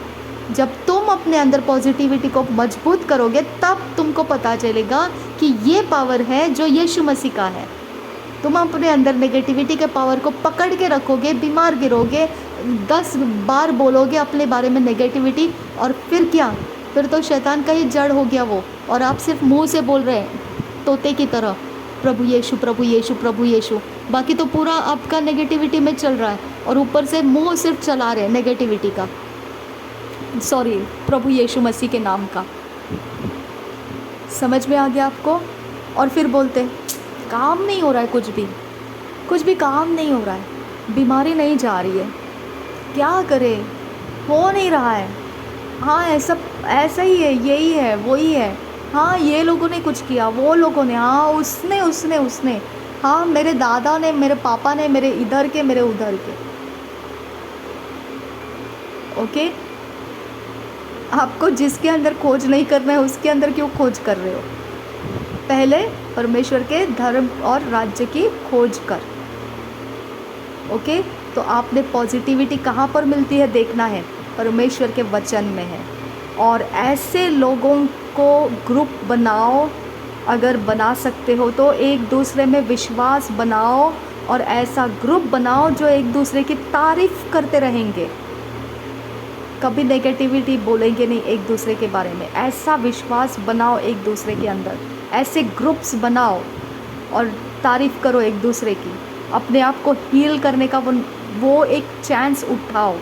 जब तुम अपने अंदर पॉजिटिविटी को मजबूत करोगे, तब तुमको पता चलेगा कि ये पावर है जो यीशु मसीह का है। तुम अपने अंदर नेगेटिविटी के पावर को पकड़ के रखोगे, बीमार गिरोगे, 10 बार बोलोगे अपने बारे में नेगेटिविटी, और फिर क्या? फिर तो शैतान का ही जड़ हो गया वो, और आप सिर्फ मुंह से बोल रहे हैं तोते की तरह, प्रभु यीशु प्रभु यीशु प्रभु यीशु। बाकी तो पूरा आपका नेगेटिविटी में चल रहा है। और ऊपर से मुंह सिर्फ चला रहे हैं नेगेटिविटी का, सॉरी प्रभु यीशु मसीह के नाम का। समझ में आ गया आपको? और फिर बोलते काम नहीं हो रहा है, कुछ भी काम नहीं हो रहा है, बीमारी नहीं जा रही है, क्या करें, हो नहीं रहा है, हाँ ऐसा ही है, यही है, वही है, हाँ ये लोगों ने कुछ किया, वो लोगों ने, हाँ उसने उसने उसने हाँ मेरे दादा ने, मेरे पापा ने, मेरे इधर के, मेरे उधर के। ओके, आपको जिसके अंदर खोज नहीं करना है उसके अंदर क्यों खोज कर रहे हो? पहले परमेश्वर के धर्म और राज्य की खोज कर। ओके, तो आपने पॉजिटिविटी कहाँ पर मिलती है देखना है, परमेश्वर के वचन में है। और ऐसे लोगों को ग्रुप बनाओ, अगर बना सकते हो तो एक दूसरे में विश्वास बनाओ, और ऐसा ग्रुप बनाओ जो एक दूसरे की तारीफ़ करते रहेंगे, कभी नेगेटिविटी बोलेंगे नहीं एक दूसरे के बारे में। ऐसा विश्वास बनाओ एक दूसरे के अंदर, ऐसे ग्रुप्स बनाओ और तारीफ़ करो एक दूसरे की। अपने आप को हील करने का वो एक चांस उठाओ।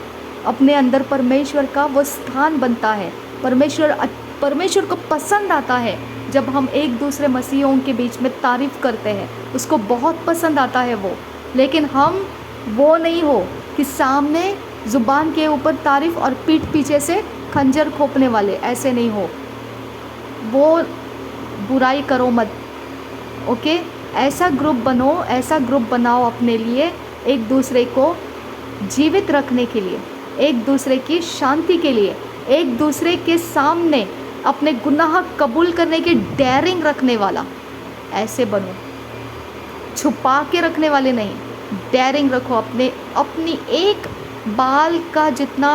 अपने अंदर परमेश्वर का वो स्थान बनता है। परमेश्वर को पसंद आता है जब हम एक दूसरे मसीहों के बीच में तारीफ़ करते हैं, उसको बहुत पसंद आता है वो। लेकिन हम वो नहीं हो कि सामने ज़ुबान के ऊपर तारीफ़ और पीठ पीछे से खंजर खोपने वाले, ऐसे नहीं हो। वो बुराई करो मत। ओके, ऐसा ग्रुप बनो, ऐसा ग्रुप बनाओ अपने लिए, एक दूसरे को जीवित रखने के लिए, एक दूसरे की शांति के लिए, एक दूसरे के सामने अपने गुनाह कबूल करने की डेयरिंग रखने वाला। ऐसे बनो, छुपा के रखने वाले नहीं, डेयरिंग रखो। अपनी एक बाल का जितना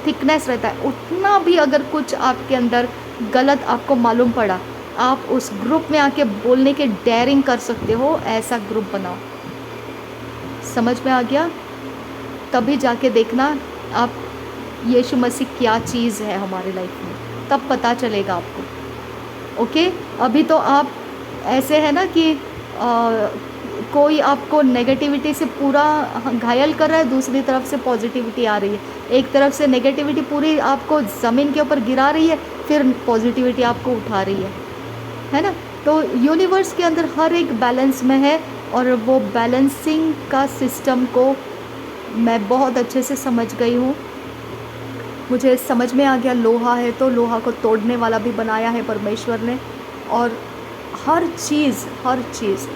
थिकनेस रहता है उतना भी अगर कुछ आपके अंदर गलत आपको मालूम पड़ा, आप उस ग्रुप में आके बोलने के डेयरिंग कर सकते हो। ऐसा ग्रुप बनाओ। समझ में आ गया? तभी जाके देखना आप यीशु मसीह क्या चीज़ है हमारे लाइफ में, तब पता चलेगा आपको। ओके, अभी तो आप ऐसे है ना कि कोई आपको नेगेटिविटी से पूरा घायल कर रहा है, दूसरी तरफ से पॉजिटिविटी आ रही है। एक तरफ से नेगेटिविटी पूरी आपको ज़मीन के ऊपर गिरा रही है, फिर पॉजिटिविटी आपको उठा रही है ना? तो यूनिवर्स के अंदर हर एक बैलेंस में है, और वो बैलेंसिंग का सिस्टम को मैं बहुत अच्छे से समझ गई हूँ। मुझे समझ में आ गया, लोहा है तो लोहा को तोड़ने वाला भी बनाया है परमेश्वर ने। और हर चीज़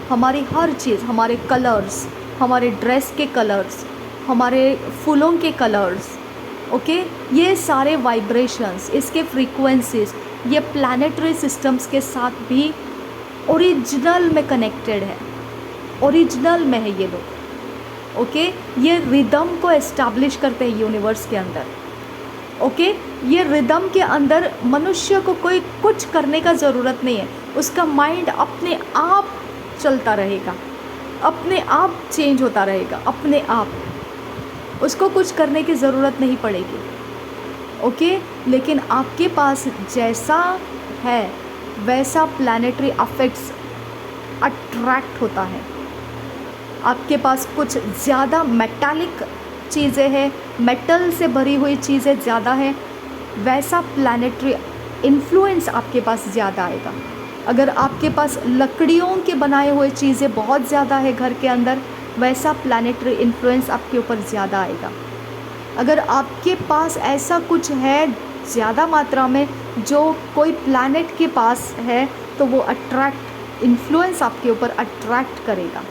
हमारी हर चीज़, हमारे कलर्स, हमारे ड्रेस के कलर्स, हमारे फूलों के कलर्स, ओके, ये सारे वाइब्रेशंस, इसके फ्रीक्वेंसीज, ये प्लैनेटरी सिस्टम्स के साथ भी ओरिजिनल में कनेक्टेड है, ओरिजिनल में है ये लोग। ओके, ये रिदम को एस्टैब्लिश करते हैं यूनिवर्स के अंदर। ओके, ये रिदम के अंदर मनुष्य को कोई कुछ करने का ज़रूरत नहीं है। उसका माइंड अपने आप चलता रहेगा, अपने आप चेंज होता रहेगा, अपने आप, उसको कुछ करने की ज़रूरत नहीं पड़ेगी। ओके, लेकिन आपके पास जैसा है वैसा प्लैनेटरी अफेक्ट्स अट्रैक्ट होता है। आपके पास कुछ ज़्यादा मेटालिक चीज़ें हैं, मेटल से भरी हुई चीज़ें ज़्यादा हैं, वैसा प्लैनेटरी इन्फ्लुएंस आपके पास ज़्यादा आएगा। अगर आपके पास लकड़ियों के बनाए हुए चीज़ें बहुत ज़्यादा है घर के अंदर, वैसा प्लैनेटरी इन्फ्लुएंस आपके ऊपर ज़्यादा आएगा। अगर आपके पास ऐसा कुछ है ज़्यादा मात्रा में जो कोई प्लैनेट के पास है, तो वो इन्फ्लुएंस आपके ऊपर अट्रैक्ट करेगा।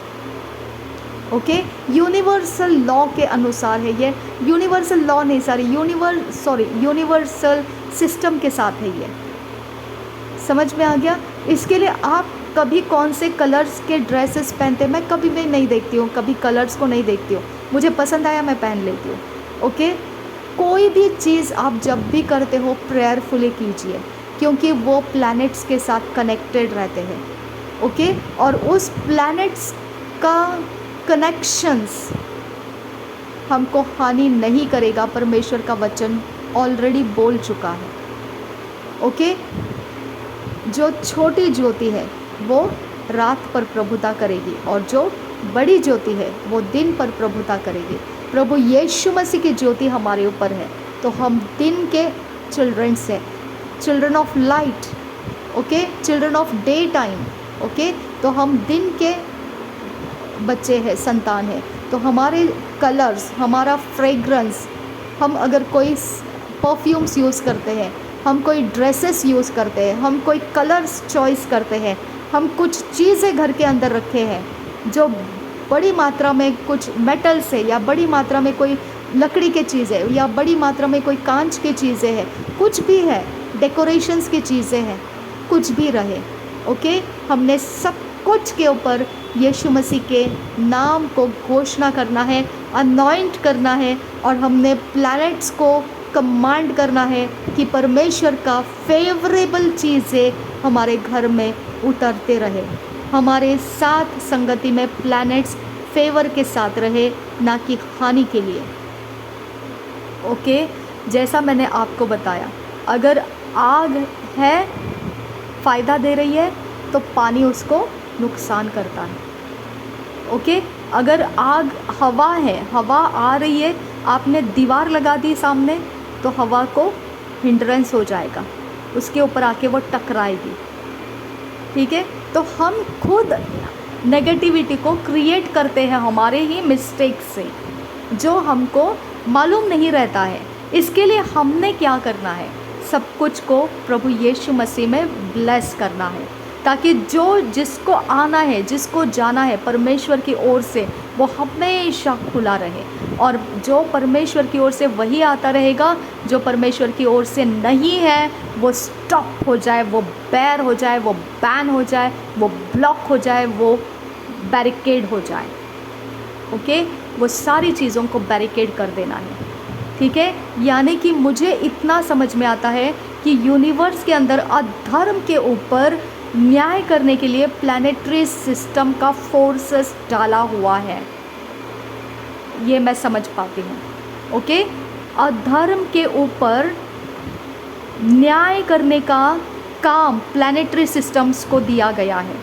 ओके, यूनिवर्सल लॉ के अनुसार है ये, यूनिवर्सल लॉ नहीं, यूनिवर्सल सिस्टम के साथ है ये। समझ में आ गया? इसके लिए आप कभी कौन से कलर्स के ड्रेसेस पहनते हैं, मैं कभी भी नहीं देखती हूँ, कभी कलर्स को नहीं देखती हूँ, मुझे पसंद आया मैं पहन लेती हूँ। ओके, कोई भी चीज़ आप जब भी करते हो प्रेयरफुली कीजिए, क्योंकि वो प्लैनेट्स के साथ कनेक्टेड रहते हैं। ओके, और उस प्लैनेट्स का कनेक्शंस हमको हानि नहीं करेगा, परमेश्वर का वचन ऑलरेडी बोल चुका है। ओके, जो छोटी ज्योति है वो रात पर प्रभुता करेगी, और जो बड़ी ज्योति है वो दिन पर प्रभुता करेगी। प्रभु यीशु मसीह की ज्योति हमारे ऊपर है, तो हम दिन के चिल्ड्रंस हैं, children of light, okay, children of day time, okay. तो हम दिन के बच्चे हैं, संतान है। तो हमारे कलर्स, हमारा फ्रेग्रेंस, हम अगर कोई परफ्यूम्स यूज़ करते हैं, हम कोई ड्रेसेस यूज़ करते हैं, हम कोई कलर्स चॉइस करते हैं, हम कुछ चीज़ें घर के अंदर रखे हैं जो बड़ी मात्रा में कुछ मेटल से, या बड़ी मात्रा में कोई लकड़ी के चीज़ें, या बड़ी मात्रा में कोई कांच की चीज़ें हैं, कुछ भी है, डेकोरेशंस की चीज़ें हैं, कुछ भी रहे, ओके। हमने सब कुछ के ऊपर यीशु मसीह के नाम को घोषणा करना है, अनॉइंट करना है, और हमने प्लैनेट्स को कमांड करना है कि परमेश्वर का फेवरेबल चीज़ें हमारे घर में उतरते रहे, हमारे साथ संगति में प्लैनेट्स फेवर के साथ रहे, ना कि हानि के लिए, ओके। जैसा मैंने आपको बताया, अगर आग है फ़ायदा दे रही है तो पानी उसको नुकसान करता है, ओके। अगर आग, हवा है, हवा आ रही है, आपने दीवार लगा दी सामने, तो हवा को हिंड्रेंस हो जाएगा, उसके ऊपर आके वो टकराएगी, ठीक है। तो हम खुद नेगेटिविटी को क्रिएट करते हैं हमारे ही मिस्टेक से, जो हमको मालूम नहीं रहता है। इसके लिए हमने क्या करना है, सब कुछ को प्रभु यीशु मसीह में ब्लेस करना है, ताकि जो जिसको आना है, जिसको जाना है परमेश्वर की ओर से, वो हमेशा खुला रहे, और जो परमेश्वर की ओर से वही आता रहेगा, जो परमेश्वर की ओर से नहीं है वो स्टॉप हो जाए, वो बैर हो जाए, वो बैन हो जाए, वो ब्लॉक हो जाए, वो बैरिकेड हो जाए, ओके। वो सारी चीज़ों को बैरिकेड कर देना है, ठीक है। यानी कि मुझे इतना समझ में आता है कि यूनिवर्स के अंदर अधर्म के ऊपर न्याय करने के लिए प्लैनेटरी सिस्टम का फोर्सेस डाला हुआ है, ये मैं समझ पाती हूँ, ओके। अधर्म के ऊपर न्याय करने का काम प्लैनेटरी सिस्टम्स को दिया गया है,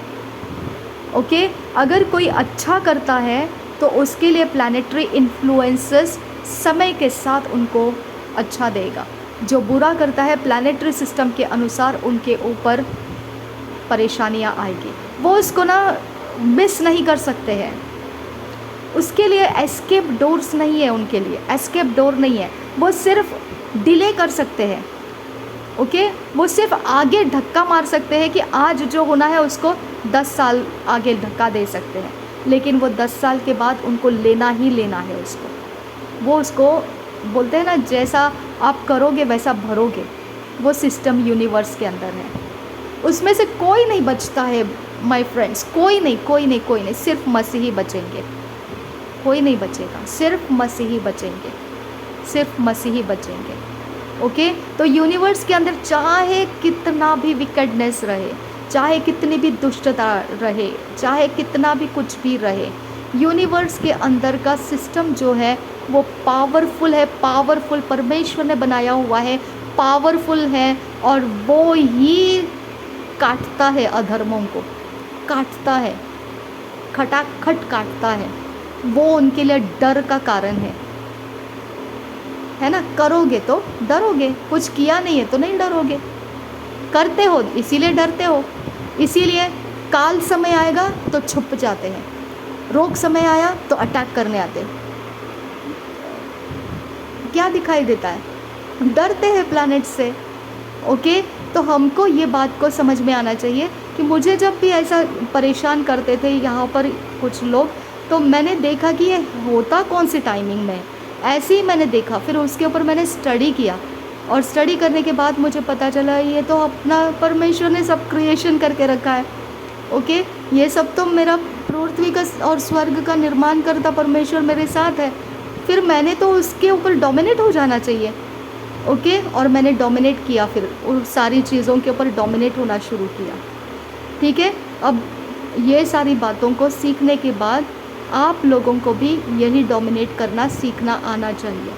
ओके। अगर कोई अच्छा करता है तो उसके लिए प्लैनेटरी इन्फ्लुएंसेस समय के साथ उनको अच्छा देगा, जो बुरा करता है प्लैनेटरी सिस्टम के अनुसार उनके ऊपर परेशानियां आएगी, वो उसको ना मिस नहीं कर सकते हैं। उसके लिए एस्केप डोर्स नहीं है, उनके लिए एस्केप डोर नहीं है, वो सिर्फ डिले कर सकते हैं, ओके। वो सिर्फ आगे धक्का मार सकते हैं कि आज जो होना है उसको 10 साल आगे धक्का दे सकते हैं, लेकिन वो 10 साल के बाद उनको लेना ही लेना है उसको। वो उसको बोलते हैं ना, जैसा आप करोगे वैसा भरोगे, वो सिस्टम यूनिवर्स के अंदर है। उसमें से कोई नहीं बचता है माय फ्रेंड्स, कोई नहीं, कोई नहीं, कोई नहीं, सिर्फ मसीही बचेंगे, कोई नहीं बचेगा, सिर्फ मसीही बचेंगे, सिर्फ मसीही बचेंगे, ओके। तो यूनिवर्स के अंदर चाहे कितना भी विकेडनेस रहे, चाहे कितनी भी दुष्टता रहे, चाहे कितना भी कुछ भी रहे, यूनिवर्स के अंदर का सिस्टम जो है वो पावरफुल है, पावरफुल परमेश्वर ने बनाया हुआ है, पावरफुल है, और वो ही काटता है, अधर्मों को काटता है, खटाखट काटता है। वो उनके लिए डर का कारण है ना। करोगे तो डरोगे, कुछ किया नहीं है तो नहीं डरोगे, करते हो इसीलिए डरते हो, इसीलिए काल समय आएगा तो छुप जाते हैं, रोग समय आया तो अटैक करने आते हैं। क्या दिखाई देता है, डरते हैं प्लैनेट से, ओके। तो हमको ये बात को समझ में आना चाहिए कि मुझे जब भी ऐसा परेशान करते थे यहाँ पर कुछ लोग, तो मैंने देखा कि ये होता कौन सी टाइमिंग में, ऐसे ही मैंने देखा, फिर उसके ऊपर मैंने स्टडी किया, और स्टडी करने के बाद मुझे पता चला ये तो अपना परमेश्वर ने सब क्रिएशन करके रखा है, ओके। ये सब तो मेरा पृथ्वी का और स्वर्ग का निर्माण करता परमेश्वर मेरे साथ है, फिर मैंने तो उसके ऊपर डोमिनेट हो जाना चाहिए, ओके। और मैंने डोमिनेट किया, फिर उन सारी चीज़ों के ऊपर डोमिनेट होना शुरू किया, ठीक है। अब ये सारी बातों को सीखने के बाद आप लोगों को भी यही डोमिनेट करना सीखना आना चाहिए।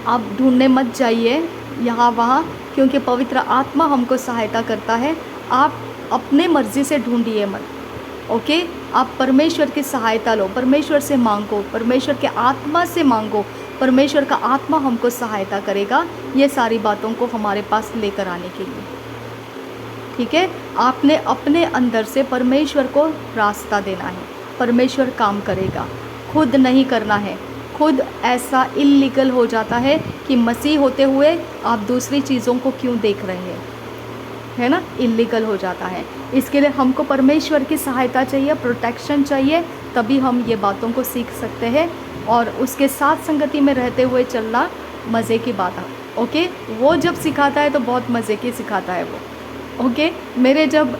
आप ढूंढने मत जाइए यहाँ वहाँ, क्योंकि पवित्र आत्मा हमको सहायता करता है। आप अपने मर्ज़ी से ढूंढिए मत, ओके, आप परमेश्वर की सहायता लो, परमेश्वर से मांगो, परमेश्वर के आत्मा से मांगो, परमेश्वर का आत्मा हमको सहायता करेगा ये सारी बातों को हमारे पास लेकर आने के लिए। ठीक है, आपने अपने अंदर से परमेश्वर को रास्ता देना है, परमेश्वर काम करेगा, खुद नहीं करना है। खुद ऐसा इल्लीगल हो जाता है कि मसीह होते हुए आप दूसरी चीज़ों को क्यों देख रहे हैं, है ना, इल्लीगल हो जाता है। इसके लिए हमको परमेश्वर की सहायता चाहिए, प्रोटेक्शन चाहिए, तभी हम ये बातों को सीख सकते हैं। और उसके साथ संगति में रहते हुए चलना मज़े की बात है। ओके, वो जब सिखाता है तो बहुत मज़े की सिखाता है वो। ओके, मेरे जब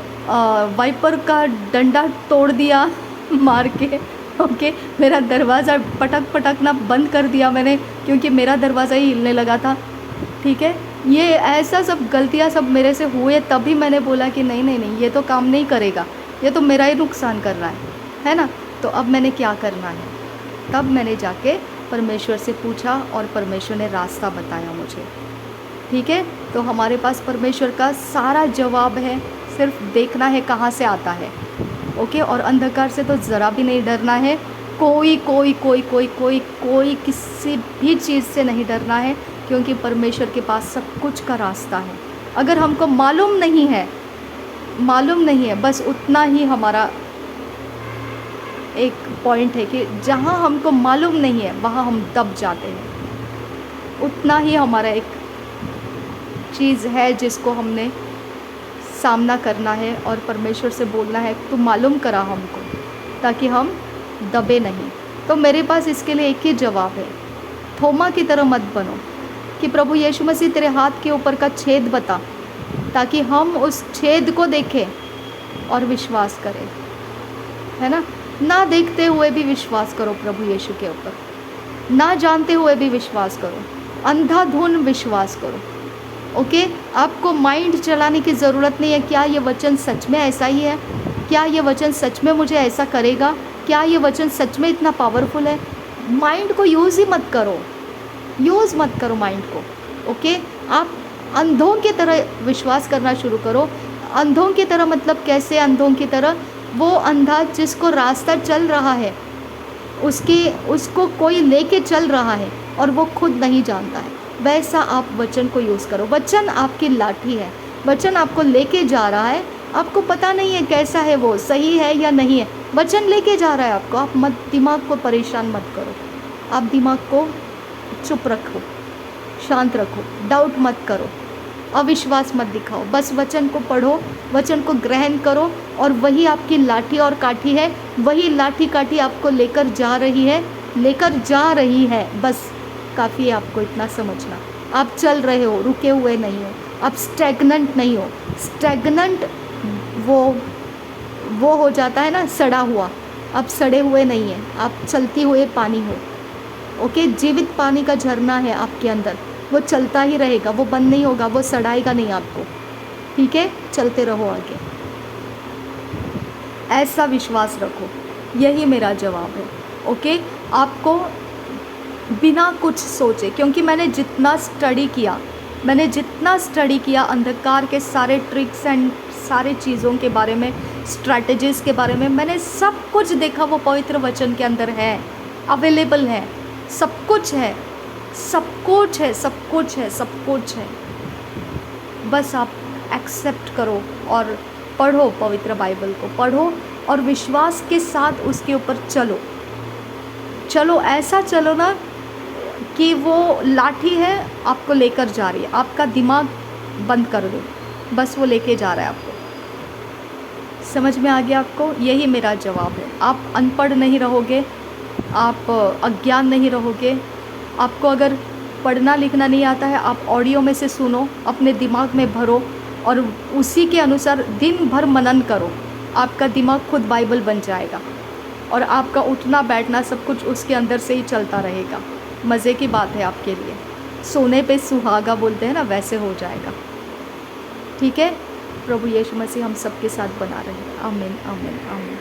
वाइपर का डंडा तोड़ दिया मार के, ओके, मेरा दरवाज़ा पटक पटक ना बंद कर दिया मैंने, क्योंकि मेरा दरवाज़ा ही हिलने लगा था। ठीक है, ये ऐसा सब गलतियाँ सब मेरे से हुए, तभी मैंने बोला कि नहीं नहीं नहीं, ये तो काम नहीं करेगा, ये तो मेरा ही नुकसान कर रहा है ना। तो अब मैंने क्या करना है, तब मैंने जाके परमेश्वर से पूछा और परमेश्वर ने रास्ता बताया मुझे। ठीक है, तो हमारे पास परमेश्वर का सारा जवाब है, सिर्फ देखना है कहाँ से आता है। ओके, और अंधकार से तो ज़रा भी नहीं डरना है, कोई कोई कोई कोई कोई कोई किसी भी चीज़ से नहीं डरना है, क्योंकि परमेश्वर के पास सब कुछ का रास्ता है। अगर हमको मालूम नहीं है, बस उतना ही हमारा एक पॉइंट है कि जहाँ हमको मालूम नहीं है वहाँ हम दब जाते हैं। उतना ही हमारा एक चीज़ है जिसको हमने सामना करना है और परमेश्वर से बोलना है, तू मालूम करा हमको, ताकि हम दबे नहीं। तो मेरे पास इसके लिए एक ही जवाब है, थोमा की तरह मत बनो कि प्रभु यीशु मसीह तेरे हाथ के ऊपर का छेद बता, ताकि हम उस छेद को देखें और विश्वास करें, है ना देखते हुए भी विश्वास करो प्रभु यीशु के ऊपर, ना जानते हुए भी विश्वास करो, अंधाधुन विश्वास करो। ओके, आपको माइंड चलाने की ज़रूरत नहीं है, क्या ये वचन सच में ऐसा ही है, क्या ये वचन सच में मुझे ऐसा करेगा, क्या ये वचन सच में इतना पावरफुल है। माइंड को यूज़ मत करो माइंड को। ओके, आप अंधों की तरह विश्वास करना शुरू करो। अंधों की तरह मतलब कैसे अंधों की तरह? वो अंधा जिसको रास्ता चल रहा है, उसको कोई लेके चल रहा है और वो खुद नहीं जानता है, वैसा आप वचन को यूज़ करो। वचन आपकी लाठी है, वचन आपको लेके जा रहा है, आपको पता नहीं है कैसा है, वो सही है या नहीं है, वचन लेके जा रहा है आपको। आप दिमाग को परेशान मत करो, आप दिमाग को चुप रखो, शांत रखो, डाउट मत करो, अविश्वास मत दिखाओ, बस वचन को पढ़ो, वचन को ग्रहण करो, और वही आपकी लाठी और काठी है, वही लाठी काठी आपको लेकर जा रही है। बस काफ़ी है आपको इतना समझना। आप चल रहे हो, रुके हुए नहीं हो, आप स्टैग्नेंट नहीं हो। स्टैग्नेंट वो हो जाता है ना, सड़ा हुआ। आप सड़े हुए नहीं हैं, आप चलती हुए पानी हो। ओके, जीवित पानी का झरना है आपके अंदर, वो चलता ही रहेगा, वो बंद नहीं होगा, वो सड़ाएगा नहीं आपको। ठीक है, चलते रहो आगे, ऐसा विश्वास रखो। यही मेरा जवाब है। ओके, आपको बिना कुछ सोचे, क्योंकि मैंने जितना स्टडी किया अंधकार के सारे ट्रिक्स एंड सारे चीज़ों के बारे में, स्ट्रैटेजीज़ के बारे में, मैंने सब कुछ देखा। वो पवित्र वचन के अंदर है, अवेलेबल है, सब कुछ है। बस आप एक्सेप्ट करो और पढ़ो, पवित्र बाइबल को पढ़ो और विश्वास के साथ उसके ऊपर चलो। ऐसा चलो ना कि वो लाठी है आपको लेकर जा रही है, आपका दिमाग बंद कर दो, बस वो लेके जा रहा है आपको। समझ में आ गया आपको? यही मेरा जवाब है। आप अनपढ़ नहीं रहोगे, आप अज्ञान नहीं रहोगे। आपको अगर पढ़ना लिखना नहीं आता है, आप ऑडियो में से सुनो, अपने दिमाग में भरो और उसी के अनुसार दिन भर मनन करो। आपका दिमाग खुद बाइबल बन जाएगा और आपका उठना बैठना सब कुछ उसके अंदर से ही चलता रहेगा। मज़े की बात है आपके लिए, सोने पे सुहागा बोलते हैं ना, वैसे हो जाएगा। ठीक है, प्रभु यीशु मसीह हम सबके साथ बना रहे। आमीन, आमीन, आमीन।